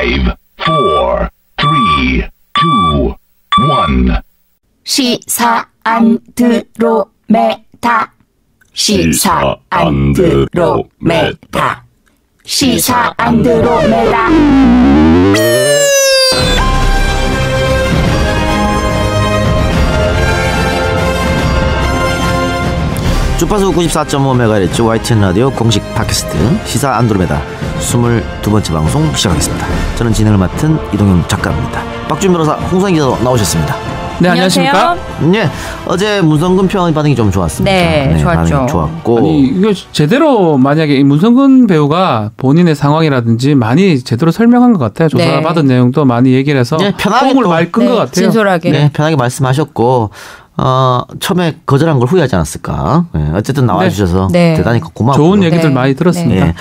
1. 시사 안드로메다. 시사 안드로메다. 시사 안드로메다. 주파수 94.5MHz YTN 라디오 공식 팟캐스트 시사 안드로메다 22번째 방송 시작하겠습니다. 저는 진행을 맡은 이동영 작가입니다. 박준 변호사, 홍성희 기자도 나오셨습니다. 네, 안녕하십니까? 네, 어제 문성근 편 반응이 좀 좋았습니다. 네, 좋았죠. 반응이 좋았고. 아니, 이거 제대로 만약에 문성근 배우가 본인의 상황이라든지 많이 제대로 설명한 것 같아요. 조사 받은 내용도 많이 얘기를 해서 편하게 호응을 많이 끈 것 같아요. 진솔하게. 네, 편하게 말씀하셨고. 처음에 거절한 걸 후회하지 않았을까. 네, 어쨌든 나와주셔서 대단히 고맙고 좋은 얘기들 많이 들었습니다. 네.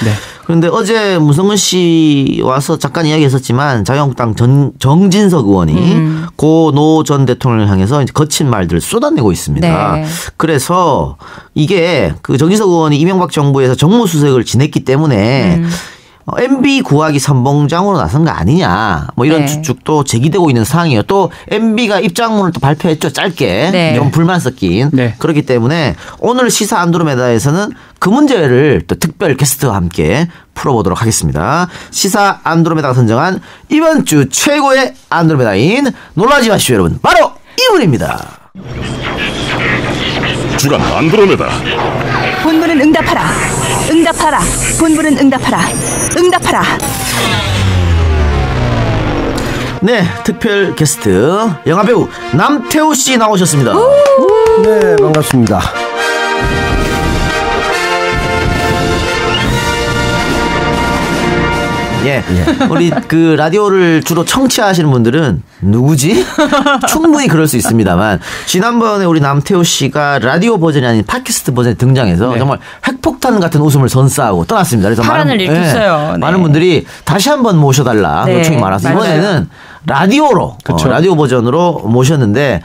그런데 어제 문성근 씨 와서 잠깐 이야기했었지만 자유한국당 정진석 의원이 고 노 전 대통령을 향해서 이제 거친 말들을 쏟아내고 있습니다. 그래서 이게 그 정진석 의원이 이명박 정부에서 정무수석을 지냈기 때문에 MB 구하기 선봉장으로 나선 거 아니냐, 뭐 이런 추측도 제기되고 있는 상황이에요. 또 MB가 입장문을 또 발표했죠, 짧게. 좀 불만 섞인. 그렇기 때문에 오늘 시사 안드로메다에서는 그 문제를 또 특별 게스트와 함께 풀어보도록 하겠습니다. 시사 안드로메다가 선정한 이번 주 최고의 안드로메다인, 놀라지 마시오 여러분, 바로 이분입니다. 주간 안드로메다. 본부는 응답하라. 응답하라. 본부는 응답하라. 응답하라. 네, 특별 게스트 영화배우 남태우 씨 나오셨습니다. 네, 반갑습니다. 우리 그 라디오를 주로 청취하시는 분들은 누구지? 충분히 그럴 수 있습니다만, 지난번에 우리 남태우 씨가 라디오 버전이 아닌 팟캐스트 버전에 등장해서 정말 핵폭탄 같은 웃음을 선사하고 떠났습니다. 그래서 파란을 일으켰어요. 많은 분들이 다시 한번 모셔달라 요청이 많았어요. 이번에는 라디오로, 라디오 버전으로 모셨는데,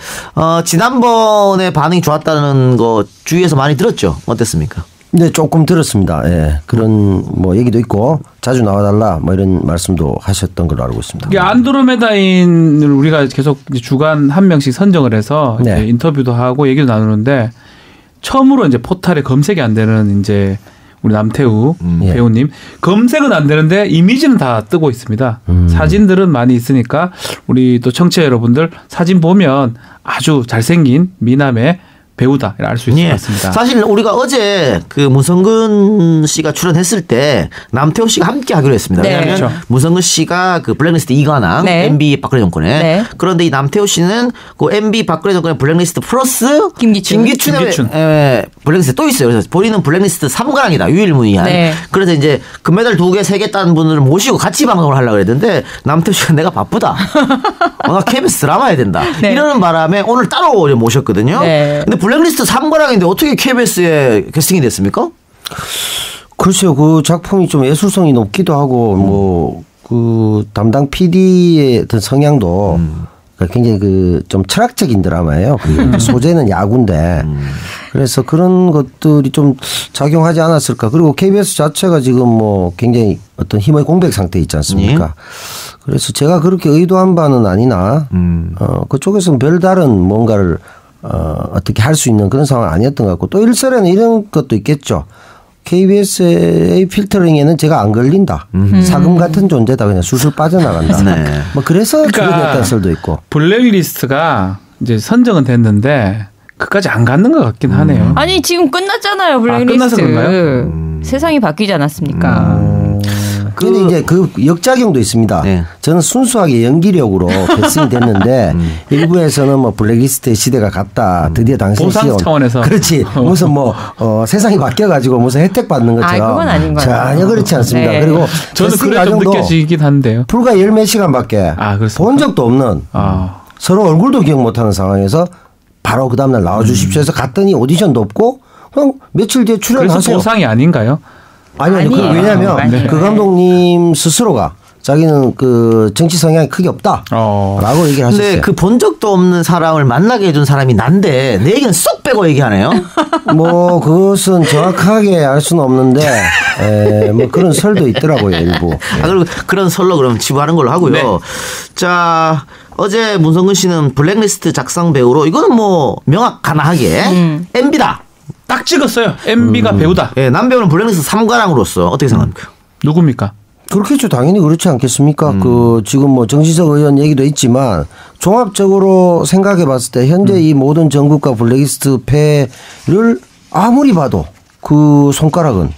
지난번에 반응이 좋았다는 거 주위에서 많이 들었죠? 어땠습니까? 네, 조금 들었습니다. 예, 그런 뭐 얘기도 있고 자주 나와달라 뭐 이런 말씀도 하셨던 걸로 알고 있습니다. 안드로메다인을 우리가 계속 주간 한 명씩 선정을 해서 이제 인터뷰도 하고 얘기도 나누는데, 처음으로 이제 포탈에 검색이 안 되는 이제 우리 남태우 배우님, 검색은 안 되는데 이미지는 다 뜨고 있습니다. 사진들은 많이 있으니까 우리 또 청취자 여러분들 사진 보면 아주 잘생긴 미남의 배우다 알 수 있을 것 같습니다. 사실 우리가 어제 그 문성근 씨가 출연했을 때 남태우 씨가 함께 하기로 했습니다. 왜냐하면 문성근 씨가 그 블랙리스트 이관왕 MB 박근혜 정권에, 그런데 이 남태우 씨는 그 MB 박근혜 정권의 블랙리스트 플러스 김기춘의 블랙리스트 또 있어요. 그래서 본인은 블랙리스트 3관왕이다, 유일무이한. 그래서 이제 금메달 2개 3개 딴 분을 모시고 같이 방송을 하려고 그랬는데 남태우 씨가 내가 바쁘다, 나 KBS 드라마 해야 된다 이러는 바람에 오늘 따로 모셨거든요. 근데 블랙리스트 3관왕인데 어떻게 KBS에 캐스팅이 됐습니까? 글쎄요, 그 작품이 좀 예술성이 높기도 하고 뭐 그 담당 PD의 어떤 성향도 굉장히 그 좀 철학적인 드라마예요. 소재는 야구인데 그래서 그런 것들이 좀 작용하지 않았을까. 그리고 KBS 자체가 지금 뭐 굉장히 어떤 힘의 공백 상태에 있지 않습니까? 그래서 제가 그렇게 의도한 바는 아니나 그쪽에서는 별다른 뭔가를 어떻게 할 수 있는 그런 상황은 아니었던 것 같고, 또 일설에는 이런 것도 있겠죠. KBS의 필터링에는 제가 안 걸린다. 사금 같은 존재다. 그냥 술술 빠져나간다. 뭐 그래서 그랬다는 설도 있고. 블랙리스트가 이제 선정은 됐는데 그까지 안 갔는 것 같긴 하네요. 아니, 지금 끝났잖아요, 블랙리스트. 끝나서 그런가요? 세상이 바뀌지 않았습니까? 근데 이제 그 역작용도 있습니다. 저는 순수하게 연기력으로 결승이 됐는데 일부에서는 뭐 블랙리스트의 시대가 갔다. 드디어 당신 보상 차원에서. 그렇지. 무슨 뭐 세상이 바뀌어가지고 무슨 혜택 받는 것처럼. 그건 아닌 거예요. 전혀 그렇지 않습니다. 그리고 저는 그래 좀 느껴지긴 한데요. 불과 10몇 시간밖에 본 적도 없는 서로 얼굴도 기억 못하는 상황에서 바로 그 다음날 나와주십시오 해서 갔더니 오디션도 없고 그냥 며칠 뒤에 출연하세요. 그래서 보상이 아닌가요? 아니요. 왜냐하면 그 감독님 스스로가 자기는 그 정치 성향이 크게 없다라고 얘기를 하셨어요. 근데 그 본 적도 없는 사람을 만나게 해준 사람이 난데 내 얘기는 쏙 빼고 얘기하네요. 뭐 그것은 정확하게 알 수는 없는데 뭐 그런 설도 있더라고요, 일부. 그리고 그런 설로 그럼 치부하는 걸로 하고요. 네. 자, 어제 문성근 씨는 블랙리스트 작성 배우로 이거는 뭐 명확하게 MB다. 딱 찍었어요. MB가 배우다. 예, 남배우는 블랙리스트 3관왕으로서 어떻게 생각합니까? 누굽니까? 그렇겠죠. 당연히 그렇지 않겠습니까? 그 지금 뭐 정진석 의원 얘기도 있지만 종합적으로 생각해 봤을 때 현재 이 모든 전국과 블랙리스트 패를 아무리 봐도 그 손가락은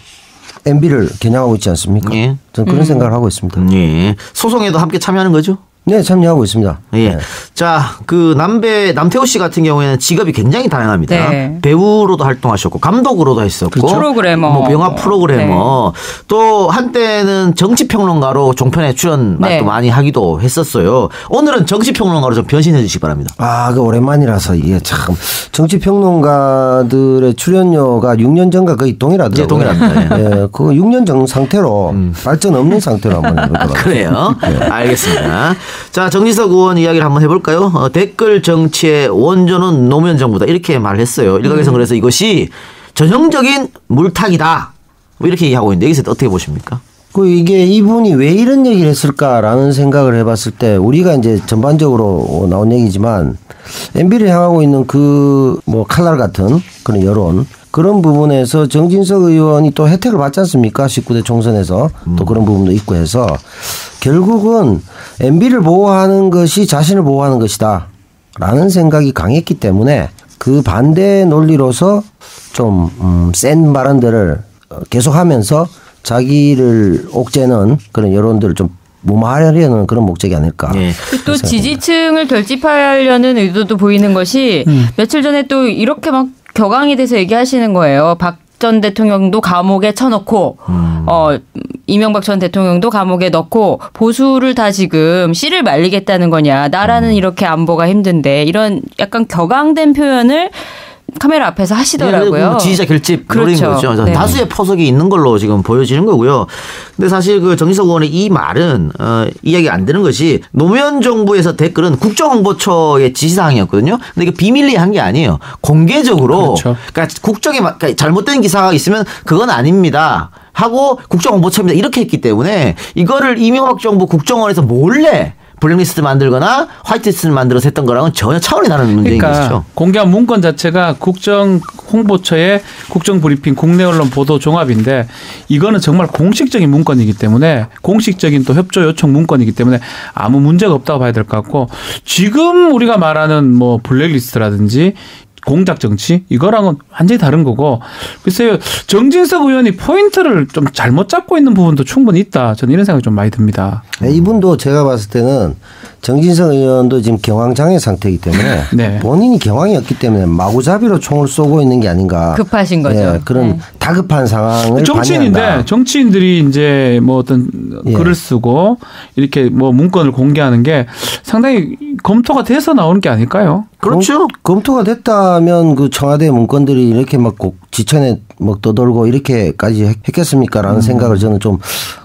MB를 겨냥하고 있지 않습니까? 예. 저는 그런 생각을 하고 있습니다. 예. 소송에도 함께 참여하는 거죠? 네, 참여하고 있습니다. 예. 네. 자, 그 남태호 씨 같은 경우에는 직업이 굉장히 다양합니다. 네. 배우로도 활동하셨고 감독으로도 했었고, 그렇죠. 프로그래머. 뭐 영화 프로그래머, 또 한때는 정치평론가로 종편에 출연도 네. 많이 하기도 했었어요. 오늘은 정치평론가로 좀 변신해 주시기 바랍니다. 아, 그 오랜만이라서 이게 참 정치평론가들의 출연료가 6년 전과 거의 동일하더라고요. 예, 동일합니다. 예. 예, 그거 6년 전 상태로 발전 없는 상태로 한번 해보더라고요. 그래요. 알겠습니다. 자, 정진석 의원 이야기를 한번 해볼까요? 댓글 정치의 원조는 노무현 정부다. 이렇게 말했어요. 일각에서 그래서 이것이 전형적인 물타기다. 뭐 이렇게 얘기하고 있는데 여기서 어떻게 보십니까? 그 이게 이분이 왜 이런 얘기를 했을까라는 생각을 해봤을 때 우리가 이제 전반적으로 나온 얘기지만 MB를 향하고 있는 그 뭐 칼날 같은 그런 여론 그런 부분에서 정진석 의원이 또 혜택을 받지 않습니까? 19대 총선에서 또 그런 부분도 있고 해서 결국은 MB를 보호하는 것이 자신을 보호하는 것이다 라는 생각이 강했기 때문에 그 반대 논리로서 좀 센 발언들을 계속하면서 자기를 옥죄는 그런 여론들을 좀 무마하려는 그런 목적이 아닐까. 예. 또 지지층을 결집하려는 의도도 보이는 것이 며칠 전에 또 이렇게 막 격앙이 돼서 얘기하시는 거예요. 박 전 대통령도 감옥에 쳐넣고 이명박 전 대통령도 감옥에 넣고 보수를 다 지금 씨를 말리겠다는 거냐. 나라는 이렇게 안보가 힘든데 이런 약간 격앙된 표현을 카메라 앞에서 하시더라고요. 지지자 결집 노린 그렇죠. 거죠. 네. 다수의 포석이 있는 걸로 지금 보여지는 거고요. 근데 사실 그 정진석 의원의 이 말은 이야기 안 되는 것이 노무현 정부에서 댓글은 국정홍보처의 지시사항이었거든요. 근데 이게 비밀리에 한 게 아니에요. 공개적으로. 그렇죠. 그러니까 국정에 그러니까 잘못된 기사가 있으면 그건 아닙니다. 하고 국정홍보처입니다. 이렇게 했기 때문에 이거를 이명박 정부 국정원에서 몰래 블랙리스트 만들거나 화이트리스트를 만들어서 했던 거랑은 전혀 차원이 다른 문제인 그러니까 것이죠. 공개한 문건 자체가 국정홍보처의 국정브리핑 국내 언론 보도 종합인데 이거는 정말 공식적인 문건이기 때문에 공식적인 또 협조 요청 문건이기 때문에 아무 문제가 없다고 봐야 될 것 같고 지금 우리가 말하는 뭐 블랙리스트라든지 공작 정치 이거랑은 완전히 다른 거고 글쎄요 정진석 의원이 포인트를 좀 잘못 잡고 있는 부분도 충분히 있다. 저는 이런 생각이 좀 많이 듭니다. 이분도 제가 봤을 때는 정진석 의원도 지금 경황장애 상태이기 때문에 네. 본인이 경황이 없기 때문에 마구잡이로 총을 쏘고 있는 게 아닌가. 급하신 거죠. 예, 그런 네. 다급한 상황을 정치인인데 반영한다. 정치인들이 이제 뭐 어떤 예. 글을 쓰고 이렇게 뭐 문건을 공개하는 게 상당히 검토가 돼서 나오는 게 아닐까요? 그렇죠. 검토가 됐다면 그 청와대 문건들이 이렇게 막 지천에 막 떠돌고 이렇게까지 했겠습니까라는 생각을 저는 좀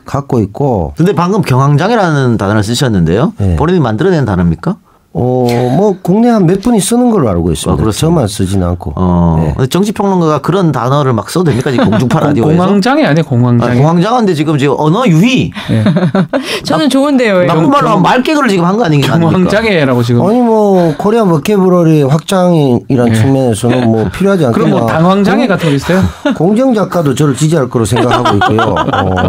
갖고 있고. 근데 방금 경황장애라는 단어를 쓰셨는데요. 네. 본인이 만들어낸 단어입니까? 뭐 국내 한 몇 분이 쓰는 걸로 알고 있습니다. 그렇습니다. 저만 쓰지는 않고. 네. 근데 정치평론가가 그런 단어를 막 써도 됩니까? 지금 공중파 라디오에서. 공황장애 아니에요, 공황장애. 공황장애인데 지금 언어 유희. 저는 좋은데요. 나쁜 말로 하면 말개그를 지금 한 거 아닙니까? 공황장애라고 지금. 아니 뭐 코리안 버케브러리 확장이란 측면에서는 뭐 필요하지 않겠나. 그럼 뭐 당황장애 같은 거 있어요? 공정 작가도 저를 지지할 거로 생각하고 있고요.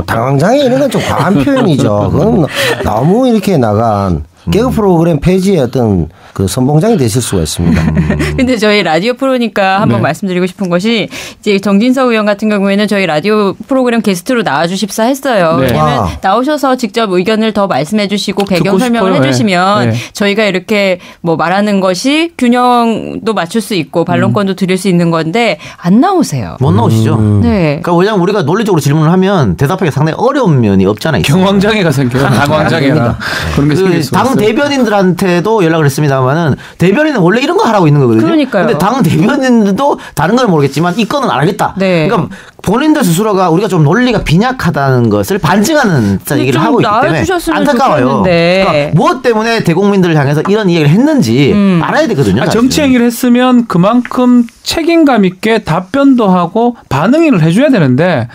당황장애 이런 건 좀 과한 표현이죠. 그건 너무 이렇게 나간 개그 프로그램 폐지의 어떤 그 선봉장이 되실 수가 있습니다. 근데 저희 라디오 프로니까 한번 네. 말씀드리고 싶은 것이 이제 정진석 의원 같은 경우에는 저희 라디오 프로그램 게스트로 나와주십사 했어요. 네. 왜냐하면 와. 나오셔서 직접 의견을 더 말씀해 주시고 배경 듣고 설명을 싶어요. 해주시면 네. 저희가 이렇게 뭐 말하는 것이 균형도 맞출 수 있고 반론권도 드릴 수 있는 건데 안 나오세요. 못 나오시죠. 네. 그러니까 왜냐하면 우리가 논리적으로 질문을 하면 대답하기 상당히 어려운 면이 없잖아요. 경황장애가 생겨요. 당황장애나 그런 게 생길 수 당 있어요. 대변인들한테도 연락을 했습니다만은 대변인은 원래 이런 거 하라고 있는 거거든요. 그러니까요. 근데 당 대변인들도 다른 건 모르겠지만 이 건은 안 하겠다. 네. 그러니까 본인들 스스로가 우리가 좀 논리가 빈약하다는 것을 반증하는 얘기를 하고 있기 때문에 안타까워요. 그러니까 무엇 때문에 대국민들을 향해서 이런 이야기를 했는지 알아야 되거든요. 정치 행위를 했으면 그만큼 책임감 있게 답변도 하고 반응을 해줘야 되는데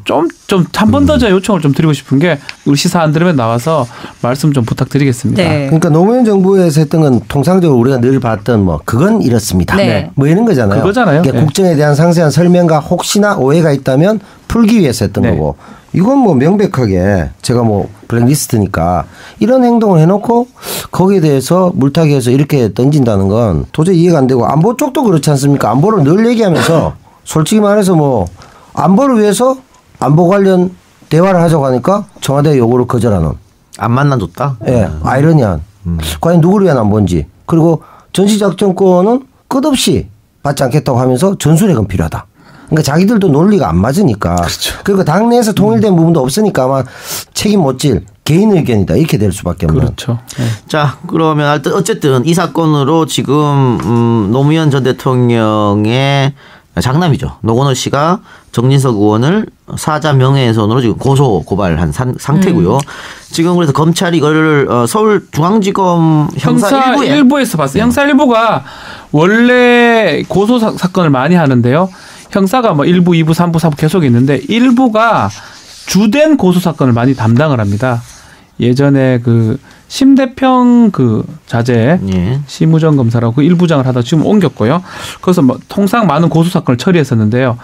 좀 한 번 더 제가 요청을 좀 드리고 싶은 게 우리 시사 안 들으면 나와서 말씀 좀 부탁드리겠습니다. 네. 그러니까 노무현 정부에서 했던 건 통상적으로 우리가 늘 봤던 뭐 그건 이렇습니다. 네. 뭐 이런 거잖아요. 그거잖아요. 그러니까 네. 국정에 대한 상세한 설명과 혹시나 오해가 있다면 풀기 위해서 했던 네. 거고 이건 뭐 명백하게 제가 뭐 블랙리스트니까 이런 행동을 해놓고 거기에 대해서 물타기해서 이렇게 던진다는 건 도저히 이해가 안 되고 안보 쪽도 그렇지 않습니까? 안보를 늘 얘기하면서 솔직히 말해서 뭐 안보를 위해서 안보 관련 대화를 하자고 하니까 청와대 요구를 거절하는. 안 만나줬다? 예, 아이러니한. 과연 누구를 위한 안보인지. 그리고 전시작전권은 끝없이 받지 않겠다고 하면서 전술핵은 필요하다. 그러니까 자기들도 논리가 안 맞으니까. 그렇죠. 그리고 당내에서 통일된 부분도 없으니까 아마 책임 못 질 개인 의견이다. 이렇게 될 수밖에 없는. 그렇죠. 네. 자, 그러면 어쨌든 이 사건으로 지금 노무현 전 대통령의 장남이죠. 노건호 씨가 정진석 의원을 사자 명예훼손으로 지금 고소 고발한 상태고요. 지금 그래서 검찰이 이거를 서울중앙지검 형사 1부에서 봤어요. 형사 1부가 원래 고소 사건을 많이 하는데요. 형사가 뭐 1부, 2부, 3부, 4부 계속 있는데 1부가 주된 고소 사건을 많이 담당을 합니다. 예전에 그 심대평 그 자제 심우정 검사라고 그 1부장을 하다 지금 옮겼고요. 그래서 뭐 통상 많은 고소 사건을 처리했었는데요.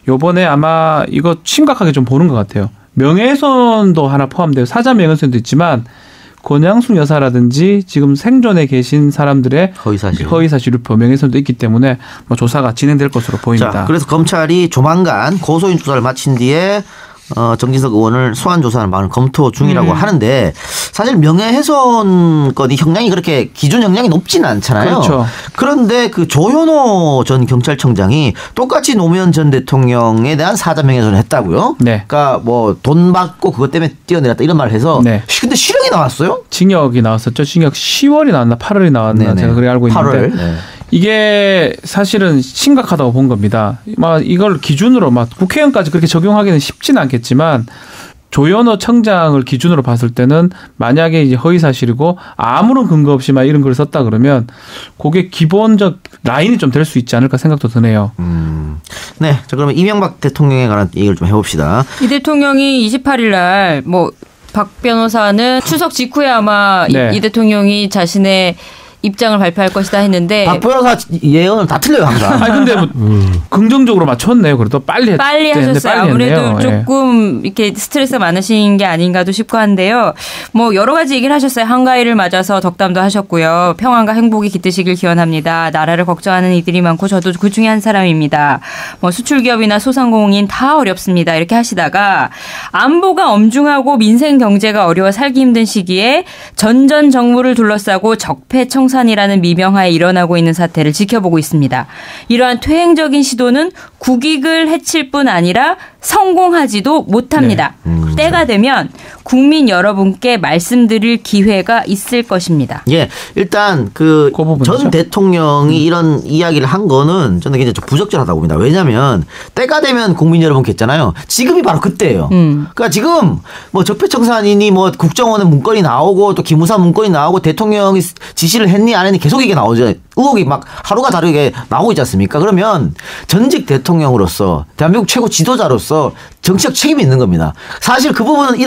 요번에 아마 이거 심각하게 좀 보는 것 같아요. 명예훼손도 하나 포함돼요. 사자 명예훼손도 있지만 권양숙 여사라든지 지금 생존에 계신 사람들의 허위사실 유포 명예훼손도 있기 때문에 뭐 조사가 진행될 것으로 보입니다. 자, 그래서 검찰이 조만간 고소인 조사를 마친 뒤에 정진석 의원을 소환 조사하는 방안을 검토 중이라고 하는데 사실 명예훼손 건이 형량이 그렇게 기준 형량이 높지는 않잖아요. 그렇죠. 그런데 그 조현호 전 경찰청장이 똑같이 노무현 전 대통령에 대한 사자 명예훼손을 했다고요. 네. 그러니까 뭐 돈 받고 그것 때문에 뛰어내렸다 이런 말을 해서 네. 근데 실형이 나왔어요? 징역이 나왔었죠. 징역 10월이 나왔나 8월이 나왔나 네네. 제가 그렇게 알고 있는데 8월. 네. 이게 사실은 심각하다고 본 겁니다. 막 이걸 기준으로 막 국회의원까지 그렇게 적용하기는 쉽지는 않겠지만 조현호 청장을 기준으로 봤을 때는 만약에 이제 허위 사실이고 아무런 근거 없이 막 이런 글을 썼다 그러면 그게 기본적 라인이 좀 될 수 있지 않을까 생각도 드네요. 네, 자 그러면 이명박 대통령에 관한 얘기를 좀 해봅시다. 이 대통령이 28일 날 뭐 박 변호사는 추석 직후에 아마 네. 이 대통령이 자신의 입장을 발표할 것이다 했는데 박 변호사 예언은 다 틀려요 항상. 아니 근데 뭐 긍정적으로 맞췄네요. 그래도 빨리 하셨어요. 빨리 아무래도 했네요. 조금 이렇게 스트레스가 많으신 게 아닌가도 싶고 한데요. 뭐 여러 가지 얘기를 하셨어요. 한가위를 맞아서 덕담도 하셨고요. 평안과 행복이 깃드시길 기원합니다. 나라를 걱정하는 이들이 많고 저도 그 중에 한 사람입니다. 뭐 수출기업이나 소상공인 다 어렵습니다. 이렇게 하시다가 안보가 엄중하고 민생 경제가 어려워 살기 힘든 시기에 전전 정부를 둘러싸고 적폐청산이라는 미명하에 일어나고 있는 사태를 지켜보고 있습니다. 이러한 퇴행적인 시도는 국익을 해칠 뿐 아니라 성공하지도 못합니다. 그렇죠. 때가 되면 국민 여러분께 말씀드릴 기회가 있을 것입니다. 예, 일단 그 전 대통령이 이런 이야기를 한 거는 저는 굉장히 좀 부적절하다고 봅니다. 왜냐하면 때가 되면 국민 여러분께 했잖아요. 지금이 바로 그때예요. 그러니까 지금 뭐 적폐청산이니 뭐 국정원의 문건이 나오고 또 기무사 문건이 나오고 대통령이 지시를 했니 안 했니 계속 이게 나오죠. 의혹이 막 하루가 다르게 나오고 있지 않습니까? 그러면 전직 대통령으로서 대한민국 최고 지도자로서 정치적 책임이 있는 겁니다. 사실 그 부분은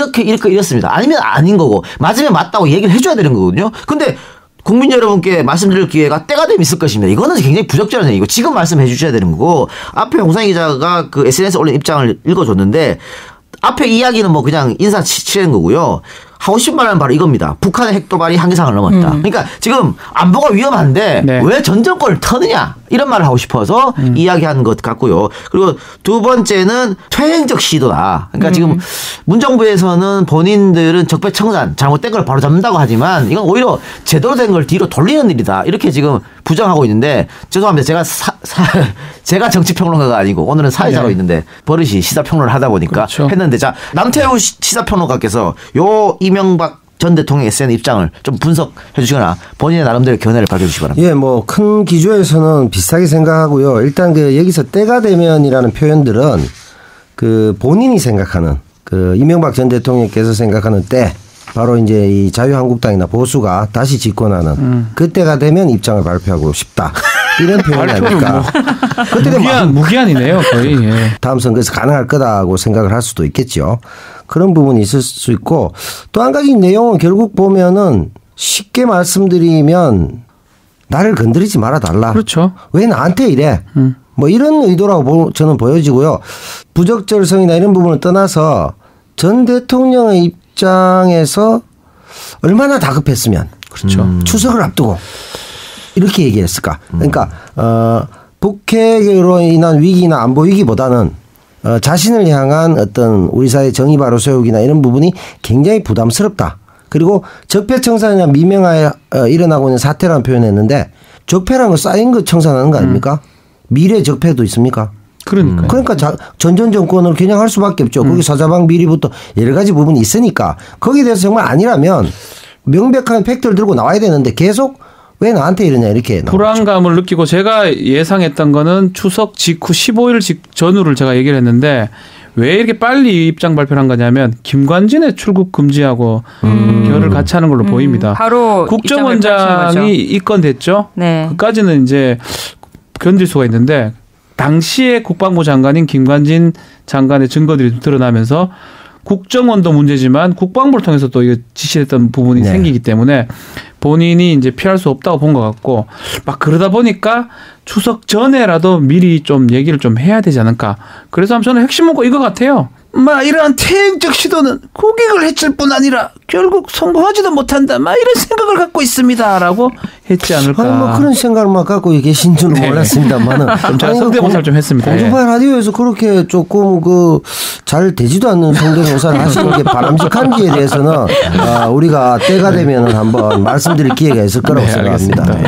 이렇습니다. 아니면 아닌 거고 맞으면 맞다고 얘기를 해줘야 되는 거거든요. 근데 국민 여러분께 말씀드릴 기회가 때가 되면 있을 것입니다. 이거는 굉장히 부적절한 얘기고 지금 말씀해 주셔야 되는 거고 앞에 홍상희 기자가 그 SNS에 올린 입장을 읽어줬는데 앞에 이야기는 뭐 그냥 인사 치는 거고요. 하고 싶은 말은 바로 이겁니다. 북한의 핵도발이 한계상을 넘었다. 그러니까 지금 안보가 위험한데 네. 왜 전 정권을 터느냐 이런 말을 하고 싶어서 이야기한 것 같고요. 그리고 두 번째는 퇴행적 시도다. 그러니까 지금 문정부에서는 본인들은 적폐청산 잘못된 걸 바로 잡는다고 하지만 이건 오히려 제대로 된 걸 뒤로 돌리는 일이다. 이렇게 지금 부정하고 있는데 죄송합니다. 제가 정치평론가가 아니고 오늘은 사회자로 네. 있는데 버릇이 시사평론을 하다 보니까 그렇죠. 했는데 자 남태우 시사평론가께서 이명박 전 대통령 SN 입장을 좀 분석해 주시거나 본인의 나름대로 견해를 밝혀주시기 바랍니다. 예, 뭐 큰 기조에서는 비슷하게 생각하고요. 일단 그 여기서 때가 되면이라는 표현들은 그 본인이 생각하는 그 이명박 전 대통령께서 생각하는 때 바로 이제 이 자유한국당이나 보수가 다시 집권하는 그때가 되면 입장을 발표하고 싶다. 이런 표현이 아닐까. 그때 무기한이네요, 거의. 예. 다음 선거에서 가능할 거다고 생각을 할 수도 있겠죠. 그런 부분이 있을 수 있고 또 한 가지 내용은 결국 보면은 쉽게 말씀드리면 나를 건드리지 말아달라. 그렇죠. 왜 나한테 이래? 뭐 이런 의도라고 저는 보여지고요. 부적절성이나 이런 부분을 떠나서 전 대통령의 입장에서 얼마나 다급했으면 그렇죠. 추석을 앞두고 이렇게 얘기했을까. 그러니까 북핵으로 인한 위기나 안보 위기보다는 자신을 향한 어떤 우리 사회 정의 바로 세우기나 이런 부분이 굉장히 부담스럽다. 그리고 적폐청산이나 미명하에 일어나고 있는 사태라는 표현했는데 적폐라는 거 쌓인 거 청산하는 거 아닙니까? 미래 적폐도 있습니까? 그러니까 전전 정권을 겨냥할 수밖에 없죠. 거기 사자방 비리부터 여러 가지 부분이 있으니까 거기에 대해서 정말 아니라면 명백한 팩트를 들고 나와야 되는데 계속 왜 나한테 이러냐 이렇게 불안감을 느끼고 제가 예상했던 거는 추석 직후 15일 전후를 제가 얘기를 했는데 왜 이렇게 빨리 입장 발표를 한 거냐면 김관진의 출국 금지하고 결을 같이 하는 걸로 보입니다. 바로 국정원장이 입건됐죠. 네. 그까지는 이제 견딜 수가 있는데 당시에 국방부 장관인 김관진 장관의 증거들이 좀 드러나면서 국정원도 문제지만 국방부를 통해서 또 지시했던 부분이 네. 생기기 때문에 본인이 이제 피할 수 없다고 본 것 같고 막 그러다 보니까 추석 전에라도 미리 좀 얘기를 좀 해야 되지 않을까. 그래서 저는 핵심 문구 이거 같아요. 막 이러한 퇴행적 시도는 국익을 해칠 뿐 아니라 결국 성공하지도 못한다. 막 이런 생각을 갖고 있습니다라고 했지 않을까. 아니 뭐 그런 생각을 막 갖고 계신 줄은 네. 몰랐습니다만은. 제가 성대모사를 좀 했습니다. 공중파 라디오에서 그렇게 조금 그 잘 되지도 않는 성대모사를 하시는 게 바람직한지에 대해서는 우리가 때가 되면은 한번 말씀드릴 기회가 있을 거라고 네, 생각합니다.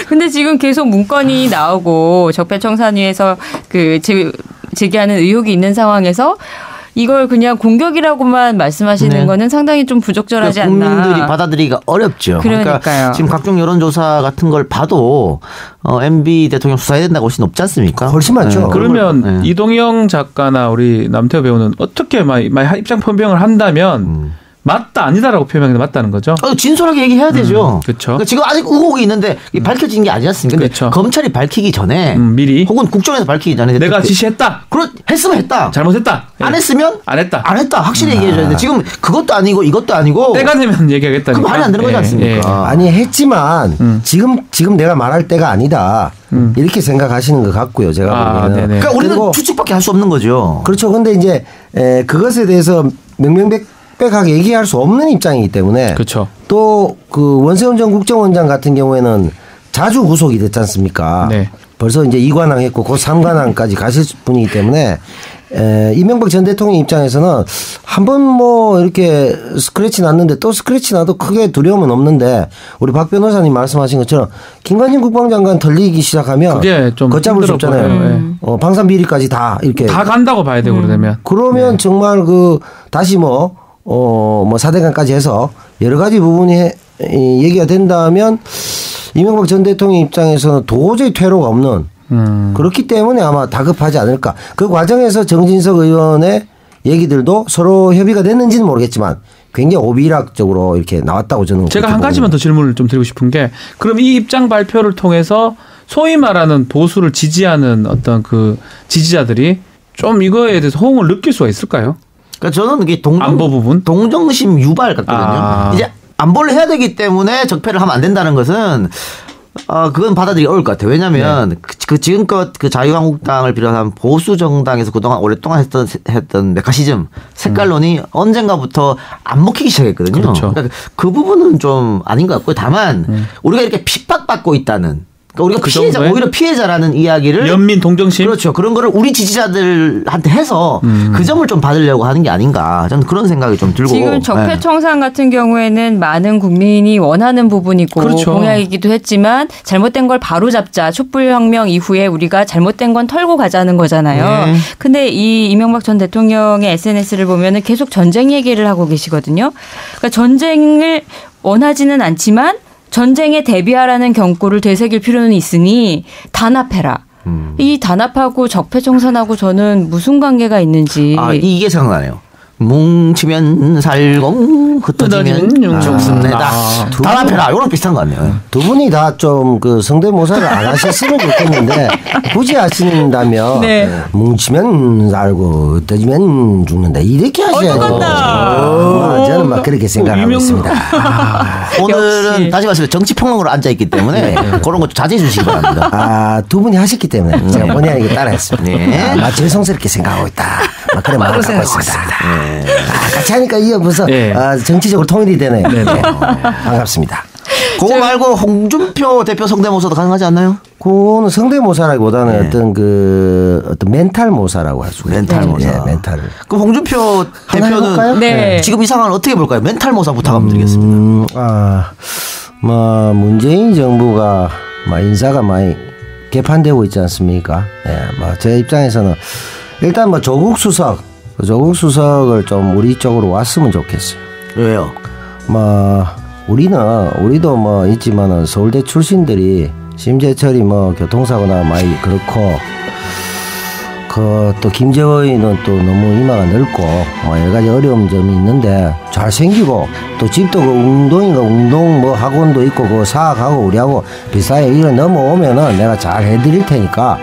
근데 지금 계속 문건이 나오고 적폐청산위에서 그 제기하는 의혹이 있는 상황에서 이걸 그냥 공격이라고만 말씀하시는 네. 거는 상당히 좀 부적절하지 그러니까 않나. 국민들이 받아들이기가 어렵죠. 그러니까요. 그러니까 지금 각종 여론조사 같은 걸 봐도 MB 대통령 수사해야 된다고 훨씬 높지 않습니까? 훨씬 많죠. 네. 그러면 네. 이동영 작가나 우리 남태호 배우는 어떻게 입장 변명을 한다면 맞다 아니다라고 표명이 맞다는 거죠. 진솔하게 얘기해야 되죠. 그렇죠. 그러니까 지금 아직 의혹이 있는데 밝혀진 게 아니지 않습니까? 근데 그렇죠. 검찰이 밝히기 전에 미리 혹은 국정에서 밝히기 전에 내가 지시했다. 했으면 했다. 잘못했다. 안 했으면 안 했다. 안 했다. 확실히 얘기해줘야 돼. 지금 그것도 아니고 이것도 아니고 때가 되면 얘기하겠다니까. 그럼 말이 안 되는 거지 않습니까? 아니 했지만 지금 내가 말할 때가 아니다. 이렇게 생각하시는 것 같고요. 제가 보기에는. 그러니까 우리는 추측밖에 할 수 없는 거죠. 그렇죠. 근데 이제 그것에 대해서 명명백백하게 얘기할 수 없는 입장이기 때문에 그렇죠. 또 그 원세훈 전 국정원장 같은 경우에는 자주 구속이 됐지 않습니까? 네. 벌써 이제 2관왕 했고 곧 3관왕까지 가실 분이기 때문에 이명박 전 대통령 입장에서는 한번 뭐 이렇게 스크래치 났는데 또 스크래치 나도 크게 두려움은 없는데 우리 박 변호사님 말씀하신 것처럼 김관진 국방장관 털리기 시작하면 걷잡을 수 없잖아요. 방산 비리까지 다 이렇게 다 간다고 봐야 되고 그러면. 그러면 네. 정말 다시 뭐 4대강까지 해서 여러 가지 부분이 얘기가 된다면 이명박 전 대통령 입장에서는 도저히 퇴로가 없는 그렇기 때문에 아마 다급하지 않을까. 그 과정에서 정진석 의원의 얘기들도 서로 협의가 됐는지는 모르겠지만 굉장히 오비락적으로 이렇게 나왔다고 저는. 제가 한 가지만 더 질문을 좀 드리고 싶은 게 그럼 이 입장 발표를 통해서 소위 말하는 보수를 지지하는 어떤 그 지지자들이 좀 이거에 대해서 호응을 느낄 수가 있을까요? 그러니까 저는 이게 안보 부분? 동정심 유발 같거든요. 이제 안보를 해야 되기 때문에 적폐를 하면 안 된다는 것은 그건 받아들이기 어려울 것 같아요. 왜냐하면 네. 그 지금껏 그 자유한국당을 비롯한 보수 정당에서 그동안 오랫동안 했던 메카시즘 색깔론이 언젠가부터 안 먹히기 시작했거든요. 그렇죠. 그러니까 그 부분은 좀 아닌 것 같고요. 다만 우리가 이렇게 핍박받고 있다는. 그러니까 우리가 오히려 피해자라는 이야기를 연민 동정심 그렇죠. 그런 거를 우리 지지자들한테 해서 그 점을 좀 받으려고 하는 게 아닌가. 저는 그런 생각이 좀 들고. 지금 적폐청산 같은 경우에는 많은 국민이 원하는 부분이고 그렇죠. 공약이기도 했지만 잘못된 걸 바로잡자. 촛불혁명 이후에 우리가 잘못된 건 털고 가자는 거잖아요. 네. 근데 이 이명박 전 대통령의 SNS를 보면은 계속 전쟁 얘기를 하고 계시거든요. 그러니까 전쟁을 원하지는 않지만 전쟁에 대비하라는 경고를 되새길 필요는 있으니 단합해라. 이 단합하고 적폐청산하고 저는 무슨 관계가 있는지. 이게 생각나네요. 뭉치면 살고 흩어지면 죽습니다. 단합해라. 이런 비슷한 것 같네요. 두 분이 다 좀 그 성대모사를 안 하셨으면 좋겠는데 굳이 하신다면 네. 뭉치면 살고 흩어지면 죽는다 이렇게 하셔야 돼요. 저는 막 그렇게 생각하고 있습니다. 오늘은 다시 말해서 정치평론으로 앉아있기 때문에 그런 것 좀 자제해 주시기 바랍니다. 두 분이 하셨기 때문에 제가 본의 아니게 따라했습니다. 네. 죄송스럽게 생각하고 있다. 막 그런 마음을 갖고 있습니다. 같이 하니까 이게 무슨 정치적으로 통일이 되네요. 반갑습니다. 그거 말고 홍준표 대표 성대모사도 가능하지 않나요? 그거는 성대모사라기보다는 어떤 멘탈 모사라고 할 수가 있어요. 멘탈 모사. 네, 멘탈을. 그럼 홍준표 대표는 네. 지금 이 상황을 어떻게 볼까요? 멘탈 모사 부탁하면 드리겠습니다. 문재인 정부가 인사가 많이 개판되고 있지 않습니까? 제 입장에서는 일단 조국 수석을 좀 우리 쪽으로 왔으면 좋겠어요. 왜요? 우리도 있지만은 서울대 출신들이 심재철이 교통사고나 많이 그렇고 또 김재호이는 또 너무 이마가 넓고 여러 가지 어려운 점이 있는데 잘생기고 또 집도 운동 학원도 있고 사학하고 우리하고 비슷하게 이거 넘어오면은 내가 잘 해드릴 테니까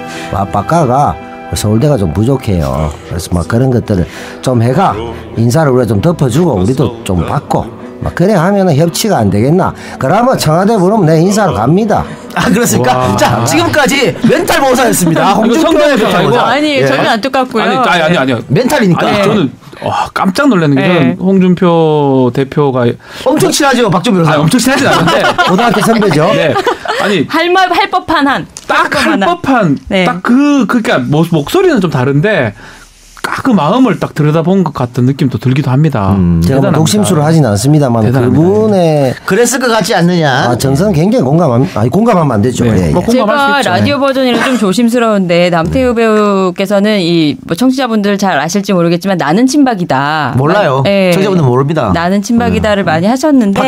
빠까가 서울대가 좀 부족해요. 그래서 그런 것들을 좀 해가 인사를 우리가 좀 덮어주고 우리도 좀 받고 그래 하면은 협치가 안 되겠나? 그러면 청와대 부르면 내 인사로 갑니다. 그렇습니까? 와. 자, 지금까지 멘탈 모사였습니다. 홍준표 대표. 아니, 전혀 안 똑같고요. 아니요. 멘탈이니까. 저는 깜짝 놀랐는 게 저는 홍준표 대표가 엄청 친하죠, 박준 변호사. 엄청 친하진 않은데 고등학교 선배죠. 네. 아니 할 법한 한. 딱 할 법한 네. 딱 그러니까 목소리는 좀 다른데 그 마음을 딱 들여다본 것 같은 느낌도 들기도 합니다. 제가 독심술을 하진 않습니다만 대단합니다. 그분의 그랬을 것 같지 않느냐? 정서는 굉장히 공감하면 안 되죠. 네. 예. 제가 라디오 버전이라 좀 조심스러운데 남태우 배우께서는 청취자분들 잘 아실지 모르겠지만 나는 친박이다. 몰라요. 네. 청취자분들 모릅니다. 나는 친박이다를 많이 하셨는데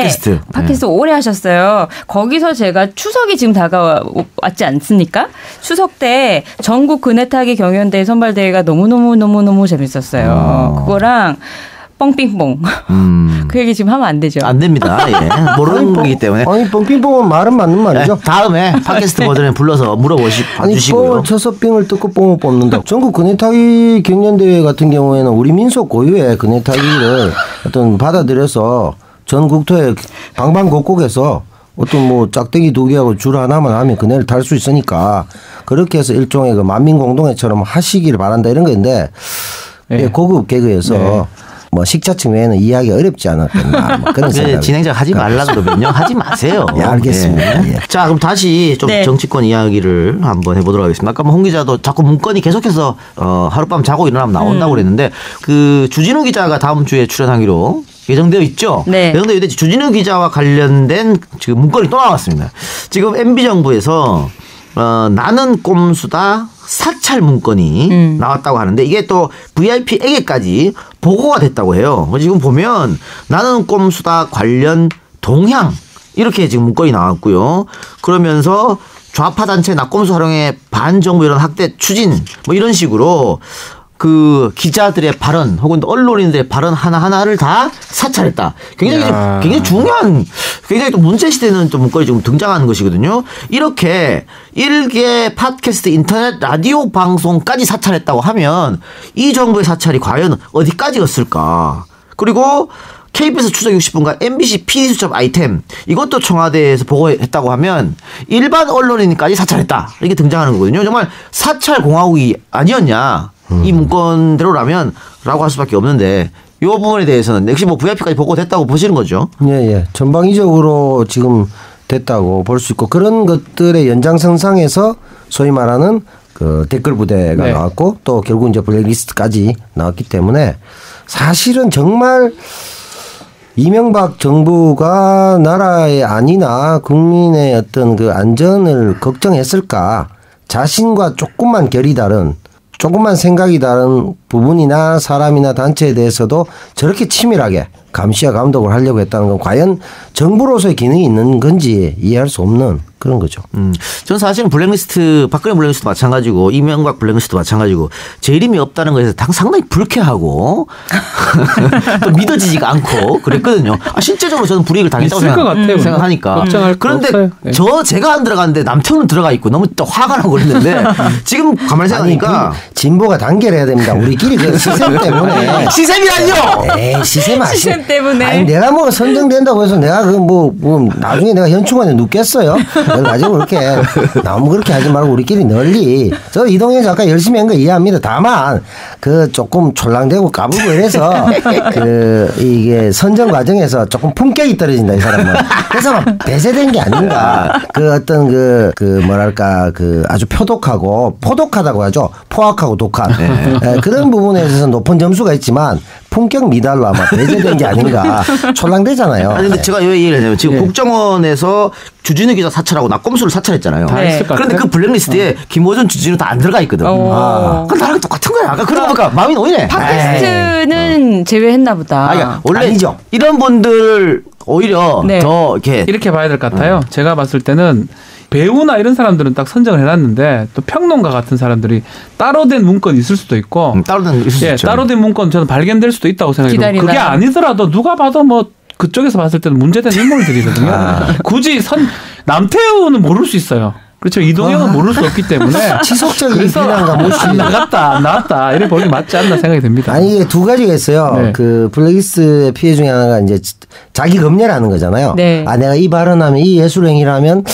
팟캐스트 오래 하셨어요. 거기서 제가 추석이 지금 다가왔지 않습니까? 추석 때 전국 그네타기 경연대회 선발대회가 너무 재밌었어요. 그거랑 뻥빙뽕. 그 얘기 지금 하면 안 되죠. 안 됩니다. 모르는 거기 때문에. 뻥빙뽕은 말은 맞는 말이죠. 다음에 팟캐스트 버전에 불러서 물어보시고요. 뻥을 쳐서 빙을 뜯고 뻥을 뽑는다. 전국 그네타기 경연대회 같은 경우에는 우리 민속 고유의 그네타기를 받아들여서 전 국토의 방방곡곡에서 짝대기 2개하고 줄 하나만 하면 그네를 탈 수 있으니까 그렇게 해서 일종의 만민공동회처럼 하시기를 바란다 이런 건데 고급 개그에서 식자층 외에는 이해하기 어렵지 않았겠나 그런 생각. 진행자가 하지 말라 그러면요 하지 마세요. 알겠습니다. 자, 그럼 다시 좀 정치권 이야기를 한번 해보도록 하겠습니다. 아까 홍 기자도 자꾸 문건이 계속해서 하룻밤 자고 일어나면 나온다고 그랬는데 주진우 기자가 다음 주에 출연하기로 예정되어 있죠. 네. 예정되어 있는데 주진우 기자와 관련된 지금 문건이 또 나왔습니다. 지금 MB 정부에서 나는 꼼수다 사찰 문건이 나왔다고 하는데 이게 또 VIP에게까지 보고가 됐다고 해요. 지금 보면 나는 꼼수다 관련 동향 이렇게 지금 문건이 나왔고요. 그러면서 좌파 단체 낙꼼수 활용의 반정부 이런 학대 추진 이런 식으로 기자들의 발언 혹은 언론인들의 발언 하나하나를 다 사찰했다. 굉장히 중요한, 굉장히 또 문제시되는 또 문건이 좀 등장하는 것이거든요. 이렇게 일개 팟캐스트, 인터넷, 라디오 방송까지 사찰했다고 하면 이 정부의 사찰이 과연 어디까지였을까. 그리고 KBS 추적 60분과 MBC PD수첩 아이템 이것도 청와대에서 보고했다고 하면 일반 언론인까지 사찰했다. 이렇게 등장하는 거거든요. 정말 사찰 공화국이 아니었냐. 이 문건대로라면 라고 할 수밖에 없는데 이 부분에 대해서는 역시 VIP까지 보고됐다고 보시는 거죠. 예. 전방위적으로 지금 됐다고 볼 수 있고 그런 것들의 연장선상에서 소위 말하는 댓글 부대가 나왔고 또 결국 이제 블랙리스트까지 나왔기 때문에 사실은 정말 이명박 정부가 나라의 안위나 국민의 어떤 안전을 걱정했을까 자신과 조금만 결이 다른 조금만 생각이 다른 부분이나 사람이나 단체에 대해서도 저렇게 치밀하게 감시와 감독을 하려고 했다는 건 과연 정부로서의 기능이 있는 건지 이해할 수 없는 그런 거죠. 저는 사실은 블랙리스트, 박근혜 블랙리스트도 마찬가지고 이명박 블랙리스트도 마찬가지고 제 이름이 없다는 것에서 상당히 불쾌하고 또 믿어지지가 않고 그랬거든요. 실제적으로 저는 불이익을 당했다고 생각하니까. 그런데 제가 안 들어갔는데 남편은 들어가 있고 너무 또 화가 나고 그랬는데 지금 가만히 생각하니까 진보가 단결해야 됩니다. 우리끼리 그 시샘 때문에. 시샘이라뇨? 에이, 시샘 때문에. 아니 내가 뭐 선정된다고 해서 내가 뭐 나중에 내가 현충원에 눕겠어요. 그걸 가지고 그렇게 너무 그렇게 하지 말고 우리끼리 널리. 저 이동현 작가 열심히 한 거 이해합니다. 다만 그 조금 촐랑대고 까불고 이래서 그 이게 선정 과정에서 조금 품격이 떨어진다 이 사람은. 그래서 막 배제된 게 아닌가. 그 어떤 그 뭐랄까 그 아주 포독하다고 하죠. 포악하고 독한 그런 부분에 있어서 높은 점수가 있지만 품격 미달로 아마 배제된 게 아닌가. 촐랑대잖아요. 아니 근데 제가 왜 얘기를 해요? 지금 국정원에서 주진우 기자 사찰하고 낙검수를 사찰했잖아요. 그런데 그 블랙리스트에 김호준, 주진우 다 안 들어가 있거든. 그건 나랑 똑같은 거야. 아까 그러니까 마음이 놓이네. 팟캐스트는 제외했나 보다. 그러니까 원래 아니죠. 이런 분들 오히려 더 이렇게 봐야 될 것 같아요. 제가 봤을 때는 배우나 이런 사람들은 딱 선정을 해놨는데 또 평론가 같은 사람들이 따로 된 문건이 있을 수도 있고 따로 된 문건 저는 발견될 수도 있다고 생각해요. 그게 아니더라도 누가 봐도 뭐 그쪽에서 봤을 때는 문제된 인물들이거든요. 굳이 남태우는 모를 수 있어요. 그렇죠. 이동영은 모를 수 없기 때문에 지속적인 비난과 모시 나왔다 이래 보기 맞지 않나 생각이 듭니다. 아니 이게 두 가지가 있어요. 그 블랙리스트의 피해 중에 하나가 이제 자기 검열하는 거잖아요. 내가 이 발언하면 이 예술행위라면